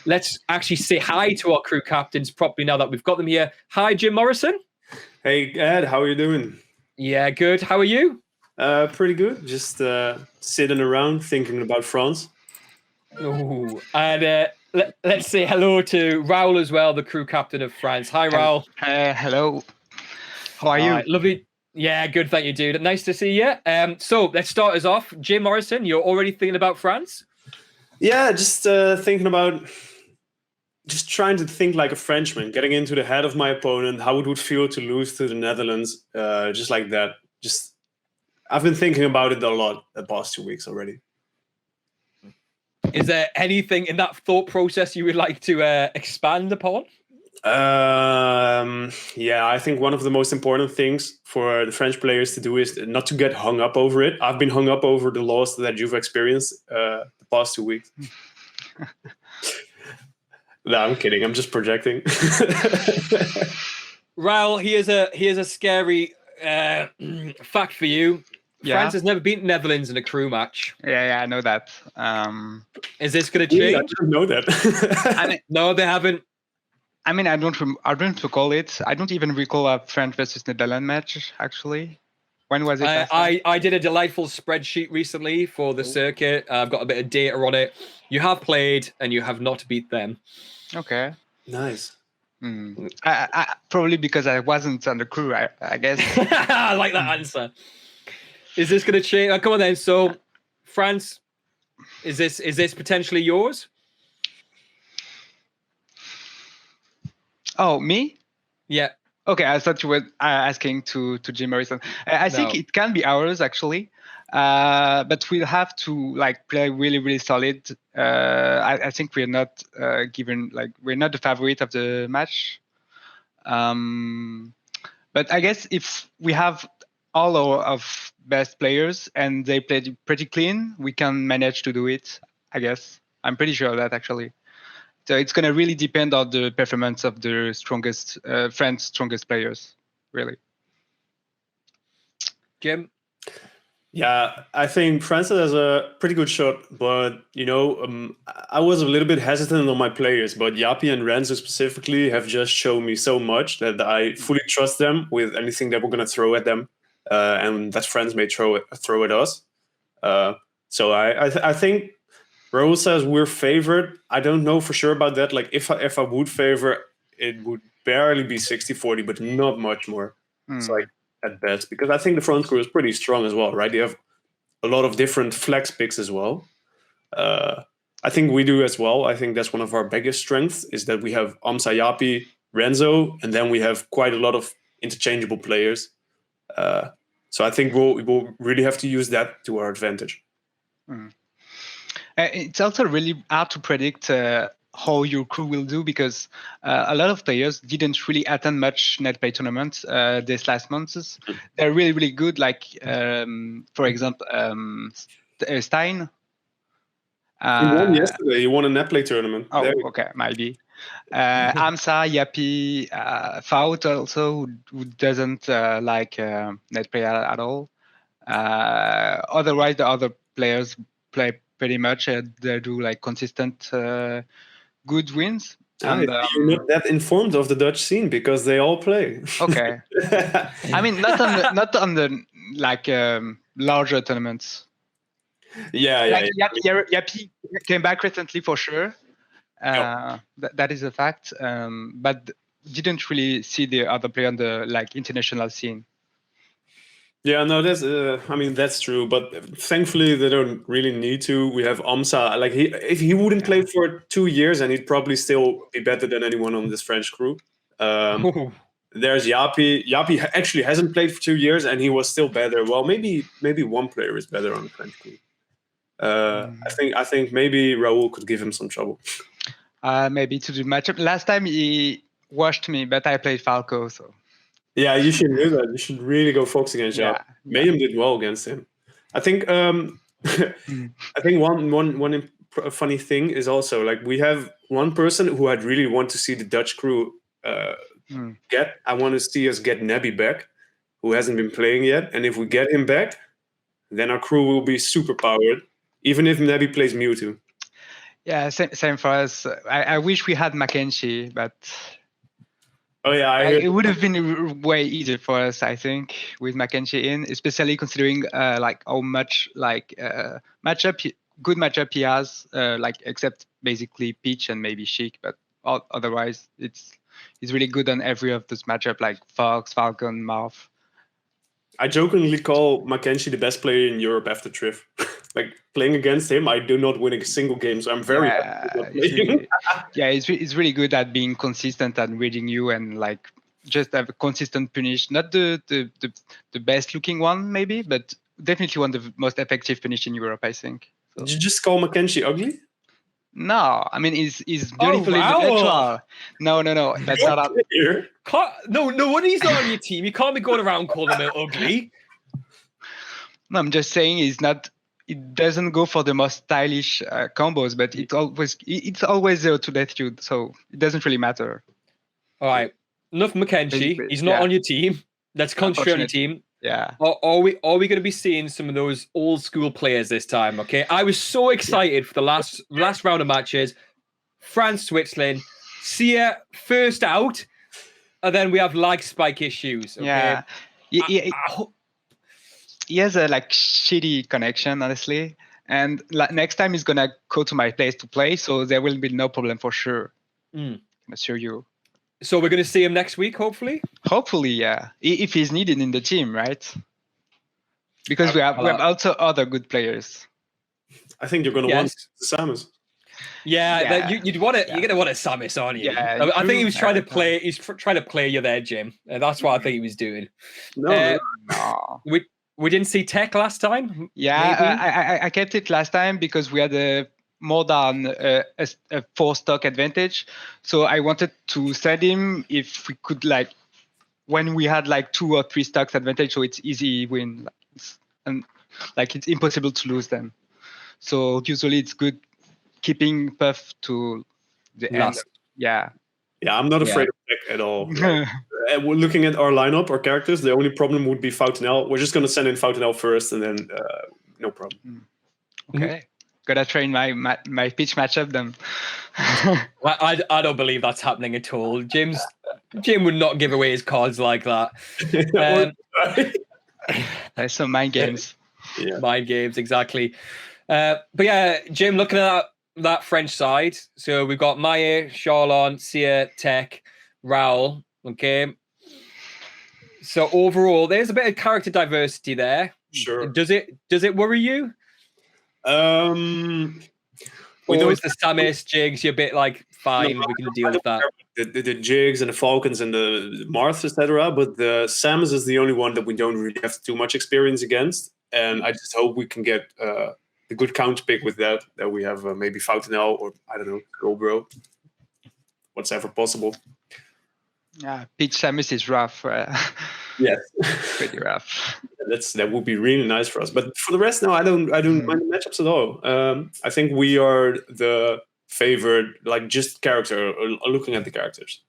Let's actually say hi to our crew captains properly now that we've got them here. Hi, Jim Morrison. Hey, Ed. How are you doing? Yeah, good. How are you? Pretty good. Just sitting around thinking about France. Ooh, and let's say hello to Raul as well, the crew captain of France. Hi, Raul. Hello. How are you? Lovely. Yeah, good. Thank you, dude. Nice to see you. So let's start us off. Jim Morrison, you're already thinking about France? Yeah, just thinking about, just trying to think like a Frenchman, getting into the head of my opponent, how it would feel to lose to the Netherlands, just like that. Just, I've been thinking about it a lot the past 2 weeks already. Is there anything in that thought process you would like to expand upon? Yeah, I think one of the most important things for the French players to do is not to get hung up over it. I've been hung up over the loss that you've experienced the past 2 weeks. No, I'm kidding. I'm just projecting. Raul, here's a scary fact for you. Yeah. France has never beaten Netherlands in a crew match. Yeah, I know that. Is this going to Really? I change? didn't know that. I mean, no, they haven't. I mean, I don't recall it. I don't even recall a France versus Netherlands match, actually. When was it last time? I did a delightful spreadsheet recently for the circuit. I've got a bit of data on it. You have played and you have not beat them. Okay. Nice. I probably because I wasn't on the crew, I guess. I like that answer. Is this going to change? Come on then. So, France, is this potentially yours? Oh, me? Yeah. Okay, I thought you were asking to Jim Morrison. I think it can be ours actually, but we'll have to like play really, really solid. I think we're not we're not the favorite of the match. But I guess if we have all of best players and they played pretty clean, we can manage to do it. I guess I'm pretty sure of that actually. So it's going to really depend on the performance of the strongest, France's strongest players, really. Jim? Yeah, I think France has a pretty good shot, but I was a little bit hesitant on my players, but Yapi and Renzo specifically have just shown me so much that I fully trust them with anything that we're going to throw at them, and that France may throw at us. So I think Raul says we're favored. I don't know for sure about that. Like if I would favor, it would barely be 60-40, but not much more. It's like at best, because I think the front crew is pretty strong as well, right? They have a lot of different flex picks as well. I think we do as well. I think that's one of our biggest strengths is that we have Amsa, Yapi, Renzo, and then we have quite a lot of interchangeable players. So I think we'll really have to use that to our advantage. It's also really hard to predict how your crew will do because a lot of players didn't really attend much netplay tournaments these last months. They're really, really good. Like, for example, Stein. He won yesterday. He won a netplay tournament. Oh, okay, maybe. Amsa, Yapi, Faut also, who doesn't like netplay at all. Otherwise, the other players play pretty much. They do like consistent good wins. And, you're not that informed of the Dutch scene because they all play. Okay. I mean, not on the like larger tournaments. Yeah. Yapi came back recently for sure. That is a fact. But didn't really see the other player on the like international scene. Yeah, no, that's true. But thankfully, they don't really need to. We have Amsa. Like if he wouldn't play for 2 years, and he'd probably still be better than anyone on this French crew. There's Yapi. Yapi actually hasn't played for 2 years, and he was still better. Well, maybe one player is better on the French crew. I think maybe Raul could give him some trouble. Maybe to the matchup. Last time he washed me, but I played Falco, so. Yeah, you should do that. You should really go Fox against Yapi. Mayhem did well against him. I think I think one funny thing is also like we have one person who I'd really want to see the Dutch crew get. I want to see us get Nebby back, who hasn't been playing yet. And if we get him back, then our crew will be super powered, even if Nebby plays Mewtwo. Yeah, same for us. I wish we had Mackenzie, but. Oh yeah, it would have been way easier for us, I think, with Mackenzie in, especially considering like how much like good matchup he has, like except basically Peach and maybe Sheik, but otherwise he's really good on every of those matchup like Fox, Falcon, Marth. I jokingly call Mackenzie the best player in Europe after Triff. Like playing against him, I do not win a single game, so I'm very happy with not playing. He's really good at being consistent and reading you and like just have a consistent punish. Not the best looking one maybe, but definitely one of the most effective punish in Europe, I think. So. Did you just call Mackenzie ugly? No, I mean he's beautiful individual. No, that's not up. No wonder he's not on your team. You can't be going around calling him ugly. No, I'm just saying it doesn't go for the most stylish combos, but it's always there to let you, so it doesn't really matter. All right, enough Mackenzie. He's not on your team. Let's concentrate on your team. Yeah. Are we going to be seeing some of those old school players this time? Okay. I was so excited for the last round of matches. France, Switzerland, Sia first out, and then we have lag spike issues. Okay? Yeah. He has a like shitty connection, honestly. And next time he's gonna go to my place to play, so there will be no problem for sure. I assure you. So we're going to see him next week, hopefully? Hopefully, yeah. If he's needed in the team, right? Because we have also other good players. I think you're going to want the Samus. Yeah. You're going to want a Samus, aren't you? Yeah, I think he was trying to play. He's trying to play you there, Jim. That's what I think he was doing. No. We didn't see Tech last time. Yeah, I kept it last time because we had more than a 4-stock advantage. So I wanted to send him if we could, like, when we had like 2 or 3 stocks advantage, so it's easy win. And like it's impossible to lose them. So usually it's good keeping Puff to the end. Yeah. Yeah, I'm not afraid of Tech at all. We're looking at our lineup, our characters. The only problem would be Foutenel. We're just going to send in Foutenel first, and then no problem. Okay. Gotta train my pitch matchup then. I don't believe that's happening at all. Jim would not give away his cards like that. There's some mind games. Mind games, exactly. But yeah, Jim, looking at that French side, so we've got Maya, Charlon, Sia, Tech, Raoul. Okay. So overall, there's a bit of character diversity there. Sure. Does it worry you? Or is the Samus jigs you're a bit like fine, we can deal with that? The jigs and the Falcons and the Marths, etc. But the Samus is the only one that we don't really have too much experience against, and I just hope we can get the good counter pick with that we have maybe Foutenel or I don't know, Gobro, what's ever possible. Yeah, Peach Samus is rough. Yes, pretty rough. That would be really nice for us. But for the rest, no, I don't mind the matchups at all. I think we are the favored, like just character, or looking at the characters.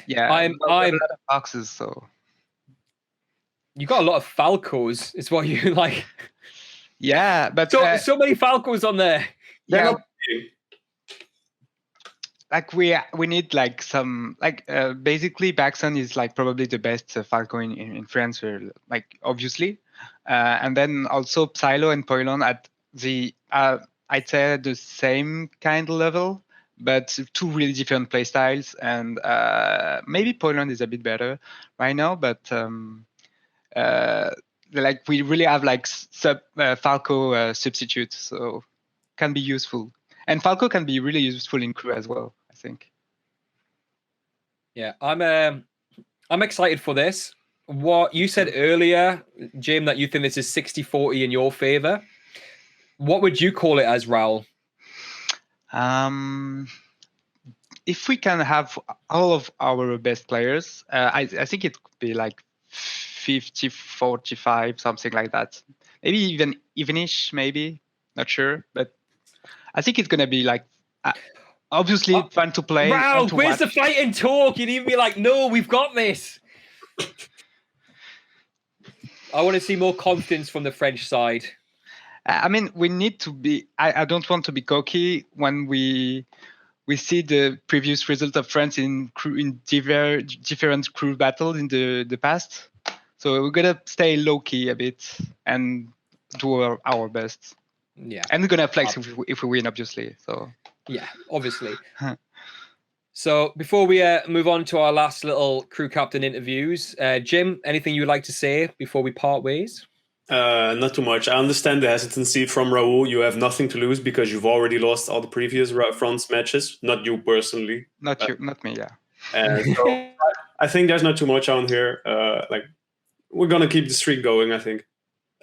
Yeah, I'm boxes, so you got a lot of Falcos. Is what you like. Yeah, but so many Falcos on there. Yeah. Like we need like some like basically Baxon is like probably the best Falco in France, like obviously, and then also Psylo and Poilon at the I'd say the same kind of level, but 2 really different play styles, and maybe Poilon is a bit better right now, but like we really have like Falco substitutes, so can be useful, and Falco can be really useful in crew as well. I think. Yeah, I'm excited for this. What you said earlier, Jim, that you think this is 60-40 in your favor. What would you call it as, Raoul? If we can have all of our best players, I think it could be like 50-45, something like that. Maybe even evenish, maybe. Not sure, but I think it's gonna be like. Obviously, fun to play. Raoul, where's the fighting talk? You'd even be like, no, we've got this. I want to see more confidence from the French side. I mean, we need to be. I don't want to be cocky when we see the previous result of France in different crew battles in the past. So we're gonna stay low key a bit and do our best. Yeah, and we're gonna flex if we win, obviously. So. Yeah, obviously. So before we move on to our last little crew captain interviews, Jim, anything you would like to say before we part ways? Not too much. I understand the hesitancy from Raul. You have nothing to lose because you've already lost all the previous France matches. Not you personally. Not you, not me. Yeah. So I think there's not too much on here. Like we're gonna keep the streak going. I think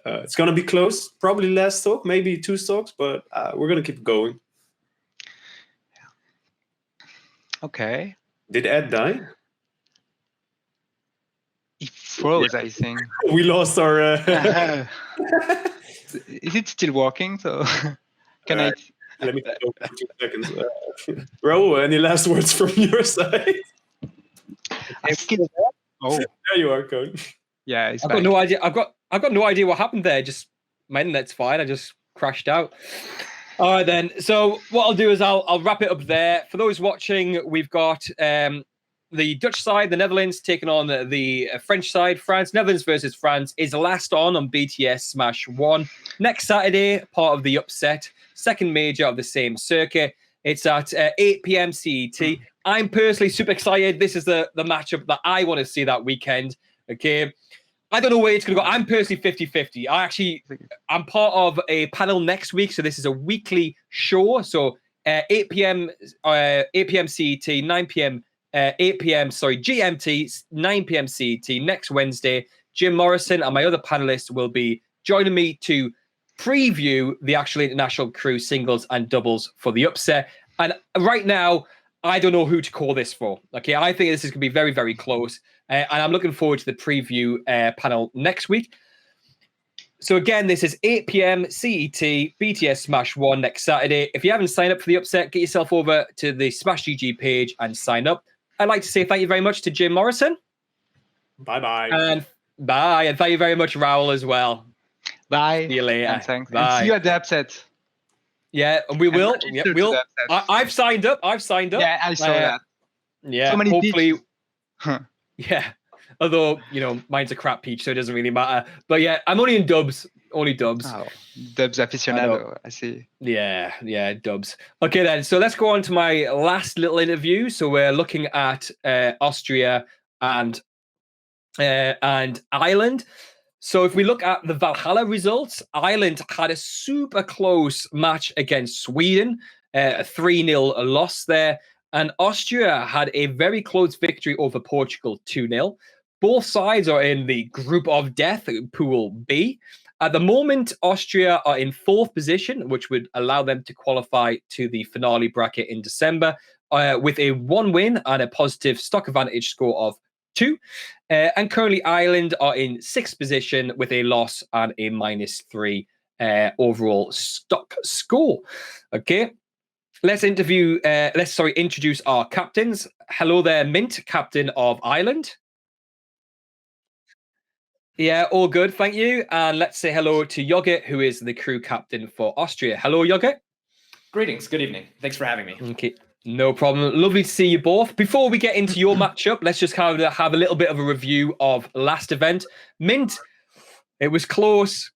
it's gonna be close. Probably last stock, maybe 2 stocks, but we're gonna keep going. Okay. Did Ed die? He froze, I think. We lost our. Is it still working? So can I? Let me go for 2 seconds. Raul, any last words from your side? Oh, there you are, Cone. Yeah, I've got no idea. I've got no idea what happened there. Just my internet's fine. I just crashed out. All right then. So what I'll do is I'll wrap it up there. For those watching, we've got the Dutch side, the Netherlands, taking on the French side. France, Netherlands versus France is last on BTS Smash 1 next Saturday. Part of the upset, second major of the same circuit. It's at 8 p.m. CET. I'm personally super excited. This is the matchup that I want to see that weekend. Okay. I don't know where it's going to go. I'm personally 50-50. I'm part of a panel next week. So this is a weekly show. So 8 p.m. CET, 9 p.m. 8 p.m. GMT, 9 p.m. CET next Wednesday. Jim Morrison and my other panelists will be joining me to preview the actual international crew singles and doubles for the upset. And right now, I don't know who to call this for. Okay, I think this is going to be very, very close. And I'm looking forward to the preview panel next week. So again, this is 8 p.m. CET, BTS Smash 1 next Saturday. If you haven't signed up for the upset, get yourself over to the Smash GG page and sign up. I'd like to say thank you very much to Jim Morrison. Bye-bye. And bye. And thank you very much, Raul, as well. Bye. See you later. And thanks. Bye. And see you at the upset. Yeah, and we will. Yeah, we'll. I've signed up. Yeah, I saw that. Yeah, so many hopefully. Huh. Yeah, although mine's a crap peach, so it doesn't really matter. But yeah, I'm only in dubs. Only dubs. Oh, dubs aficionado. I see. Yeah, dubs. Okay then. So let's go on to my last little interview. So we're looking at Austria and Ireland. So if we look at the Valhalla results, Ireland had a super close match against Sweden, a 3-0 loss there. And Austria had a very close victory over Portugal, 2-0. Both sides are in the group of death, Pool B. At the moment, Austria are in 4th position, which would allow them to qualify to the finale bracket in December with a 1 win and a positive stock advantage score of 2. And currently Ireland are in 6th position with a loss and a -3 overall stock score. Okay. Let's introduce our captains. Hello there, Mint, captain of Ireland. Yeah, all good, thank you. And let's say hello to Yogurt, who is the crew captain for Austria. Hello, Yogurt. Greetings, good evening. Thanks for having me. Okay. No problem. Lovely to see you both. Before we get into your matchup, let's just have a little bit of a review of last event. Mint, it was close.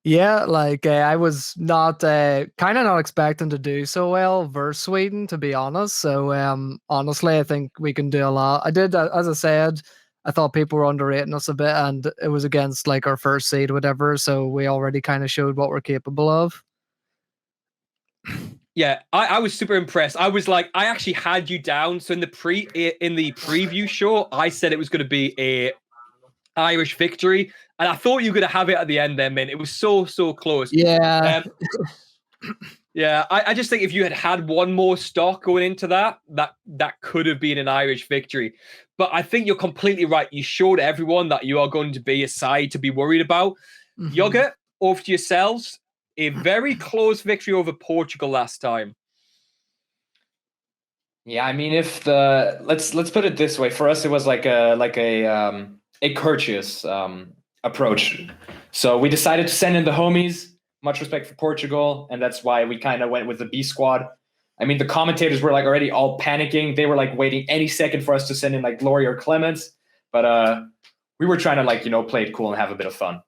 Yeah, I was not kind of not expecting to do so well versus Sweden, to be honest. So honestly, I think we can do a lot. I did, as I said, I thought people were underrating us a bit, and it was against our first seed, whatever. So we already kind of showed what we're capable of. Yeah, I was super impressed. I was like, I actually had you down. So in the preview show, I said it was going to be a Irish victory, and I thought you were going to have it at the end there, man. It was so close. Yeah. Yeah, I just think if you had one more stock going into that could have been an Irish victory. But I think you're completely right. You showed everyone that you are going to be a side to be worried about. Mm-hmm. Yogurt, over to yourselves. A very close victory over Portugal last time. Yeah, I mean, let's put it this way. For us, it was like a courteous approach. So we decided to send in the homies. Much respect for Portugal, and that's why we kind of went with the B squad. I mean, the commentators were already all panicking. They were waiting any second for us to send in Glory or Clemens, but we were trying to play it cool and have a bit of fun.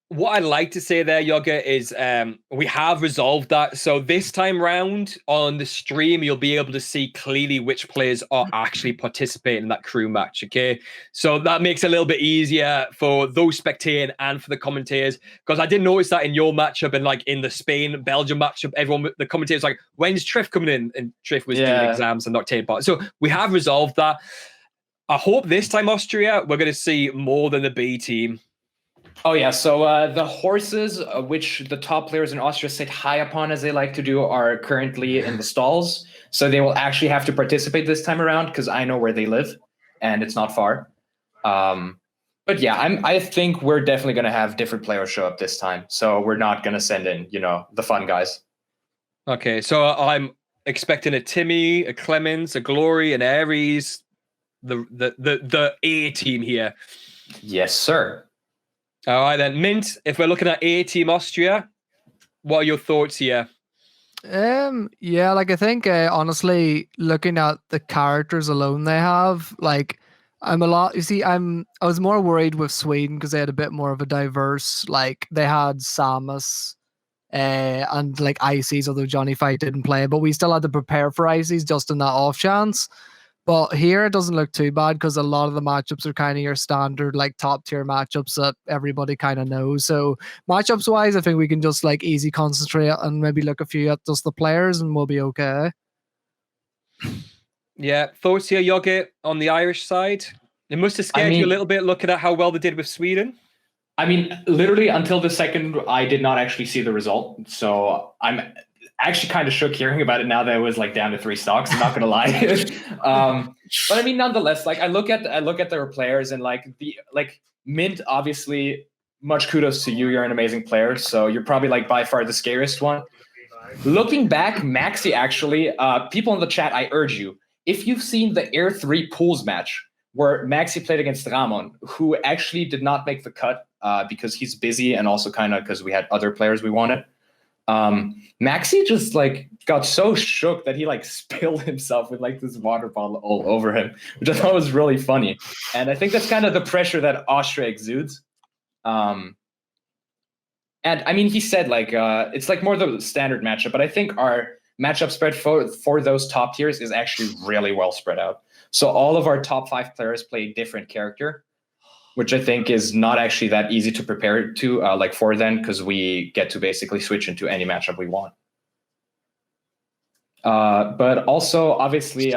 what I'd like to say there, Yoga, is we have resolved that. So this time round on the stream, you'll be able to see clearly which players are actually participating in that crew match. Okay, so that makes it a little bit easier for those spectating and for the commentators, because I did notice that in your matchup and like in the Spain-Belgium matchup, everyone, the commentators like, when's Triff coming in? And Triff was doing exams and not taking part. So we have resolved that. I hope this time Austria, we're going to see more than the B team. Oh yeah, so the horses, which the top players in Austria sit high upon, as they like to do, are currently in the stalls. So they will actually have to participate this time around, because I know where they live, and it's not far. But yeah, I think we're definitely going to have different players show up this time. So we're not going to send in, the fun guys. Okay, so I'm expecting a Timmy, a Clemens, a Glory, an Aries, the A team here. Yes, sir. All right then, Mint. If we're looking at A team Austria, what are your thoughts here? Yeah, like I think honestly, looking at the characters alone they have, like I was more worried with Sweden because they had a bit more of a diverse, like they had Samus and like Ices, although Johnny Fight didn't play, but we still had to prepare for Ices just in that off chance. But here it doesn't look too bad because a lot of the matchups are kind of your standard, like top tier matchups that everybody kind of knows. So matchups wise, I think we can just like easy concentrate and maybe look a few at just the players and we'll be okay. Yeah, thoughts here, Yogi, on the Irish side? It must have scared you a little bit looking at how well they did with Sweden. I mean, literally until the second, I did not actually see the result. So I'm actually kind of shook hearing about it now that it was like down to 3 stocks. I'm not gonna lie. But I mean, nonetheless, like I look at their players and like Mint, obviously, much kudos to you. You're an amazing player. So you're probably like by far the scariest one. Looking back, Maxi actually, people in the chat, I urge you, if you've seen the Air 3 pools match where Maxi played against Ramon, who actually did not make the cut because he's busy and also kind of because we had other players we wanted. Maxi just like got so shook that he like spilled himself with like this water bottle all over him, which I thought was really funny. And I think that's kind of the pressure that Austria exudes. And I mean, he said like it's like more the standard matchup, but I think our matchup spread for those top tiers is actually really well spread out. So all of our top 5 players play a different character, which I think is not actually that easy to prepare to like for then, because we get to basically switch into any matchup we want. But also, obviously,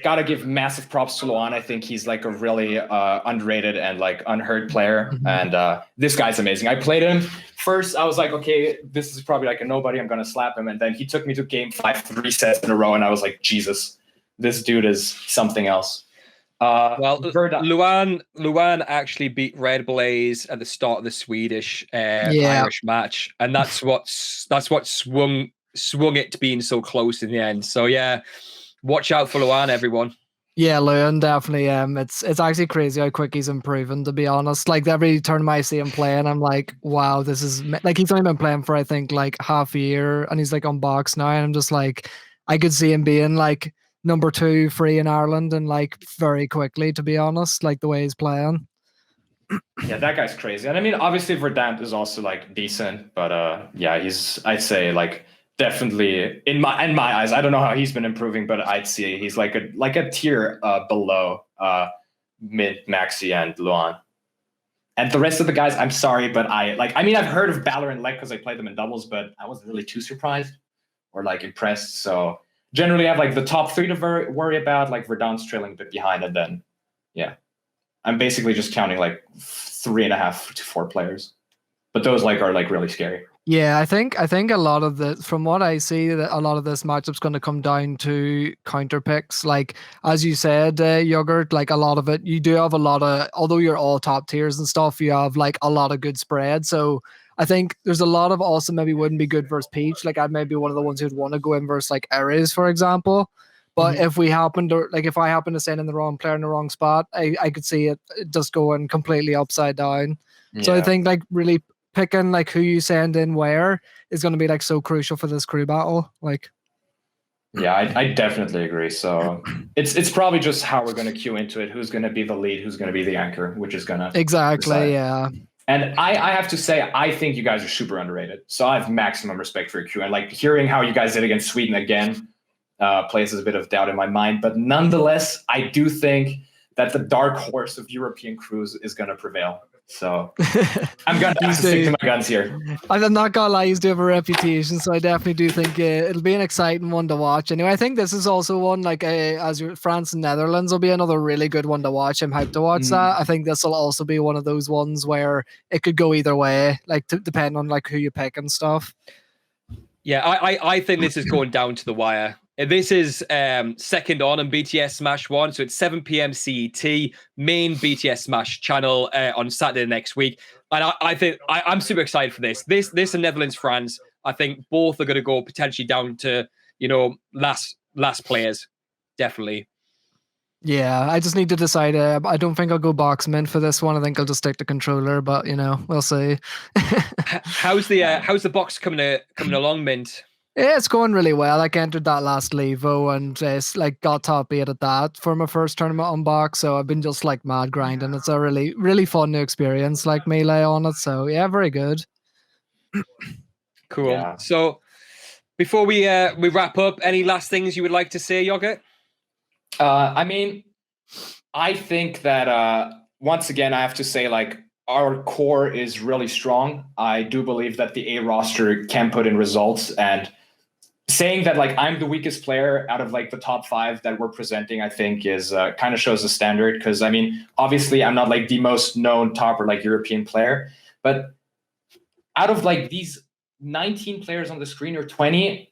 gotta give massive props to Luan. I think he's like a really underrated and like unheard player. And this guy's amazing. I played him first. I was like, okay, this is probably like a nobody. I'm going to slap him. And then he took me to game 5, 3 sets in a row. And I was like, Jesus, this dude is something else. Luan actually beat Red Blaze at the start of the Swedish Irish match, and that's what swung it to being so close in the end. So yeah, watch out for Luan, everyone. Yeah, Luan definitely. It's actually crazy how quick he's improving. To be honest, like every tournament I see him playing, I'm like, wow, this is like he's only been playing for I think like half a year, and he's like on box now, and I'm just like, I could see him being like number 2 free in Ireland and like very quickly, to be honest, like the way he's playing. Yeah, that guy's crazy. And I mean, obviously Verdant is also like decent, but yeah, I'd say like definitely in my eyes, I don't know how he's been improving, but I'd say he's like a tier below Mid, Maxi, and Luan. And the rest of the guys, I'm sorry, but I've heard of Balor and Lek because I played them in doubles, but I wasn't really too surprised or like impressed. So generally, I have like the top 3 to worry about, like Verdant's trailing a bit behind, and then yeah, I'm basically just counting like 3.5 to 4 players, but those like are like really scary. Yeah, I think a lot of the, from what I see, that a lot of this matchup's going to come down to counter picks. Like as you said, Yogurt, like a lot of it, you do have a lot of, although you're all top tiers and stuff, you have like a lot of good spread. So I think there's a lot of also maybe wouldn't be good versus Peach. Like I'd maybe one of the ones who'd want to go in versus like Ares, for example. But if we happen to, like if I happen to send in the wrong player in the wrong spot, I could see it just going completely upside down. Yeah. So I think like really picking like who you send in where is going to be like so crucial for this crew battle. Like, Yeah, I definitely agree. So it's probably just how we're going to queue into it. Who's going to be the lead? Who's going to be the anchor? Which is going to Exactly. decide. Yeah. And I have to say, I think you guys are super underrated. So I have maximum respect for your queue. And like hearing how you guys did against Sweden again places a bit of doubt in my mind. But nonetheless, I do think that the dark horse of European crews is going to prevail. So I'm going to have to stick to my guns here. I'm not gonna lie, you do have a reputation, so I definitely do think it'll be an exciting one to watch. Anyway, I think this is also one like France and Netherlands will be another really good one to watch. I'm hyped to watch that. I think this will also be one of those ones where it could go either way, like depending on like who you pick and stuff. Yeah, I think this is going down to the wire. This is second on BTS Smash 1, so it's 7 p.m. CET, main BTS Smash channel on Saturday next week. And I think I'm super excited for this. This and Netherlands, France, I think both are going to go potentially down to, last players, definitely. Yeah, I just need to decide. I don't think I'll go box mint for this one. I think I'll just stick to controller, but we'll see. How's the box coming along, Mint? Yeah, it's going really well. Like entered that last Levo and got top 8 at that for my first tournament on box. So I've been just like mad grinding. It's a really, really fun new experience, like melee on it. So yeah, very good. Cool. Yeah. So before we wrap up, any last things you would like to say, Yogurt? I mean, I think that once again, I have to say like our core is really strong. I do believe that the A roster can put in results, and saying that like I'm the weakest player out of like the top 5 that we're presenting, I think is kind of shows the standard. Because I mean, obviously I'm not like the most known top or like European player, but out of like these 19 players on the screen or 20,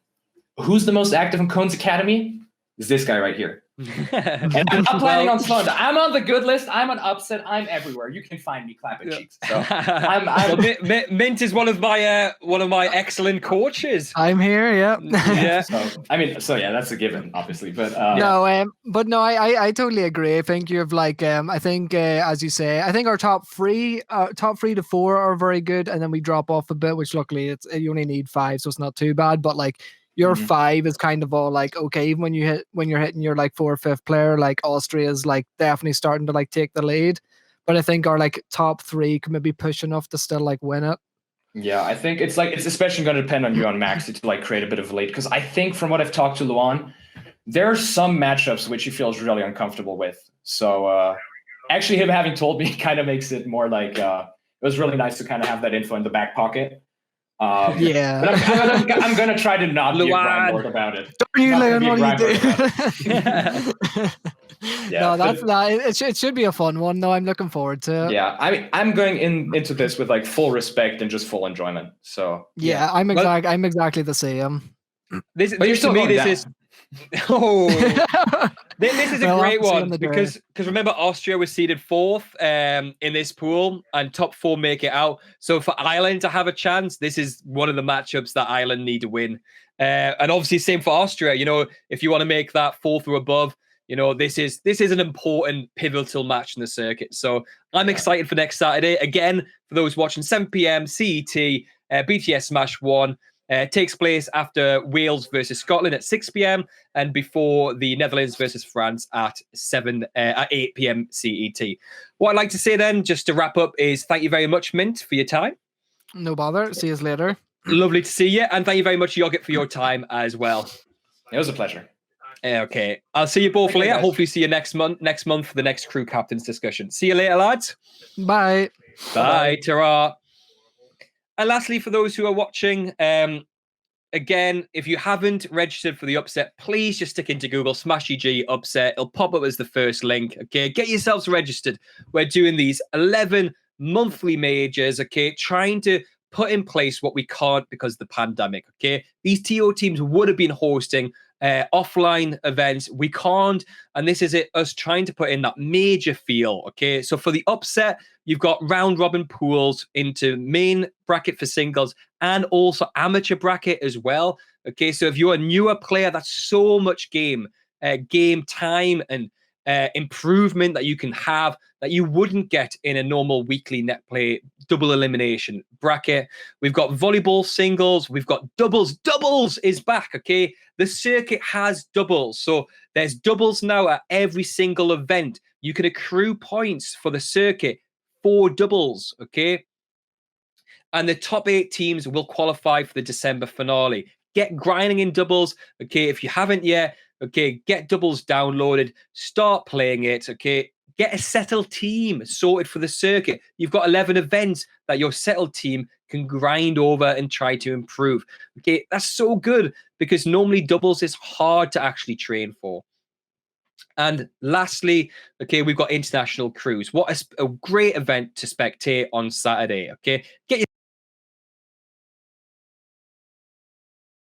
who's the most active in Kone's Academy? Is this guy right here. And I'm not planning on slowing down. I'm on the good list. I'm on upset. I'm everywhere. You can find me clapping cheeks. So Mint is one of my excellent coaches. I'm here. Yeah. Yeah. So that's a given, obviously. But no, I totally agree. I think you have like I think as you say, I think our top 3 to 4 are very good, and then we drop off a bit, which luckily you only need 5, so it's not too bad. But like. Your 5 is kind of all like, okay, even when you're hitting your like 4th or 5th player, like Austria is like definitely starting to like take the lead. But I think our like top 3 can maybe push enough to still like win it. Yeah, I think it's especially going to depend on you on Maxi to like create a bit of a lead. Because I think from what I've talked to Luan, there are some matchups which he feels really uncomfortable with. So actually him having told me kind of makes it more like it was really nice to kind of have that info in the back pocket. Yeah, but I'm gonna try to not be a grind lord about it. Don't you learn what you do? Yeah, it should be a fun one. No, I'm looking forward to it. Yeah, I mean, I'm going into this with like full respect and just full enjoyment. So yeah, I'm exactly the same. This is this is a great one because remember Austria was seeded 4th in this pool and top 4 make it out. So for Ireland to have a chance, this is one of the matchups that Ireland need to win. And obviously same for Austria. If you want to make that 4th or above, this is an important pivotal match in the circuit. So I'm excited for next Saturday. Again, for those watching, 7 p.m. CET, BTS Smash 1. Takes place after Wales versus Scotland at 6 p.m. and before the Netherlands versus France at 8 p.m. CET. What I'd like to say then, just to wrap up, is thank you very much, Mint, for your time. No bother. See you later. Lovely to see you, and thank you very much, Yogurt, for your time as well. It was a pleasure. Okay, I'll see you both later. Hopefully, see you next month for the next crew captains discussion. See you later, lads. Bye. Bye. Ta-ra. And lastly, for those who are watching, again, if you haven't registered for the upset, please just stick into Google /EG upset. It'll pop up as the first link. Okay, get yourselves registered. We're doing these 11 monthly majors. Okay, trying to put in place what we can't because of the pandemic. Okay, these TO teams would have been hosting offline events. We can't, and this is us trying to put in that major feel. Okay, so for the upset, you've got round robin pools into main bracket for singles and also amateur bracket as well. Okay, so if you're a newer player, that's so much game time and improvement that you can have that you wouldn't get in a normal weekly net play double elimination bracket. We've got volleyball singles, we've got doubles. Doubles is back, okay? The circuit has doubles. So there's doubles now at every single event. You can accrue points for the circuit for doubles, okay? And the top 8 teams will qualify for the December finale. Get grinding in doubles, okay? If you haven't yet, okay, get doubles downloaded, start playing it, okay? Get a settled team sorted for the circuit. You've got 11 events that your settled team can grind over and try to improve. Okay, that's so good because normally doubles is hard to actually train for. And lastly, okay, we've got international crews. What a great event to spectate on Saturday, okay? Get your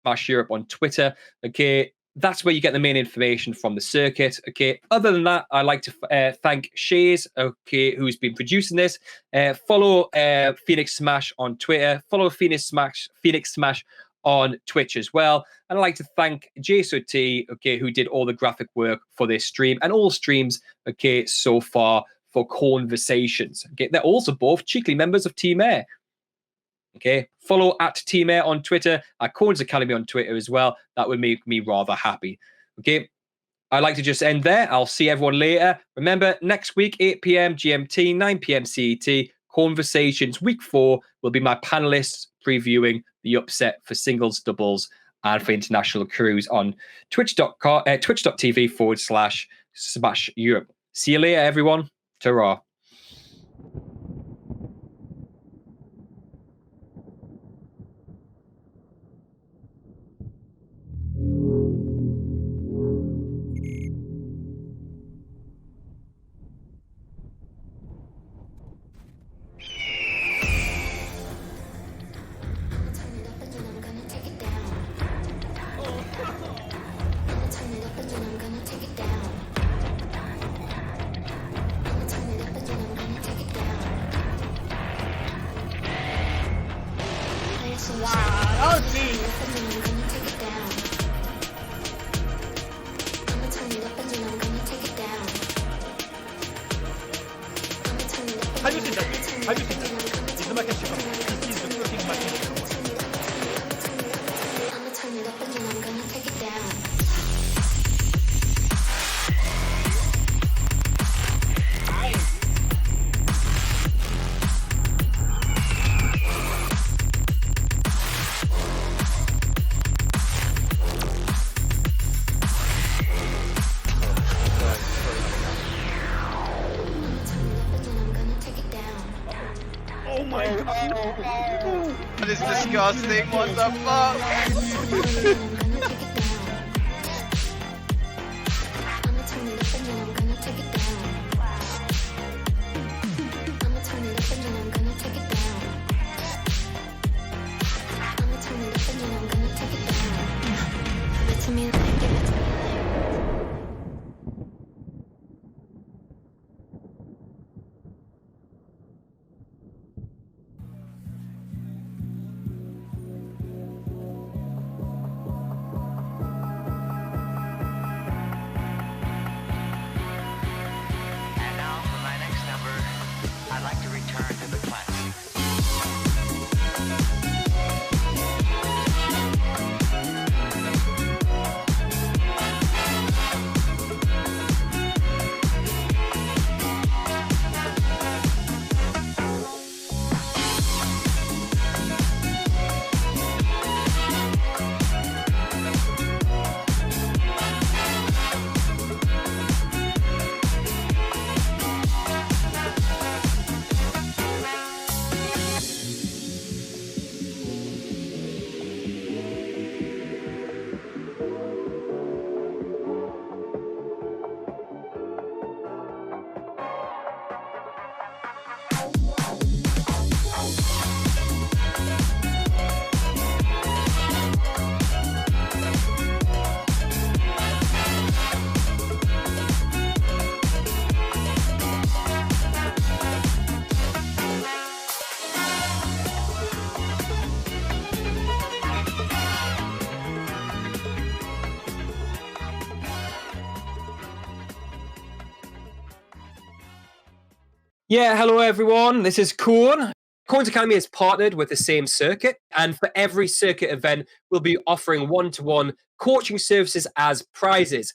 Smash Europe on Twitter, okay? That's where you get the main information from the circuit, okay? Other than that, I'd like to thank Shays, okay, who's been producing this. Follow Phoenix Smash on Twitter. Follow Phoenix Smash on Twitch as well. And I'd like to thank JSOT, okay, who did all the graphic work for this stream and all streams, okay, so far for KONEversations. Okay, they're also both cheekily members of Team Air. Okay, follow at Team Air on Twitter, at Cones Academy on Twitter as well. That would make me rather happy. Okay, I'd like to just end there. I'll see everyone later. Remember, next week, 8 p.m. GMT, 9 p.m. CET, KONEversations Week 4 will be my panelists previewing the upset for singles, doubles, and for international crews on twitch.tv/Smash Europe. See you later, everyone. Ta-ra. That is disgusting. What the fuck? Yeah, hello everyone. This is Korn. Korn's Academy is partnered with the S.A.M.E circuit, and for every circuit event, we'll be offering one-to-one coaching services as prizes.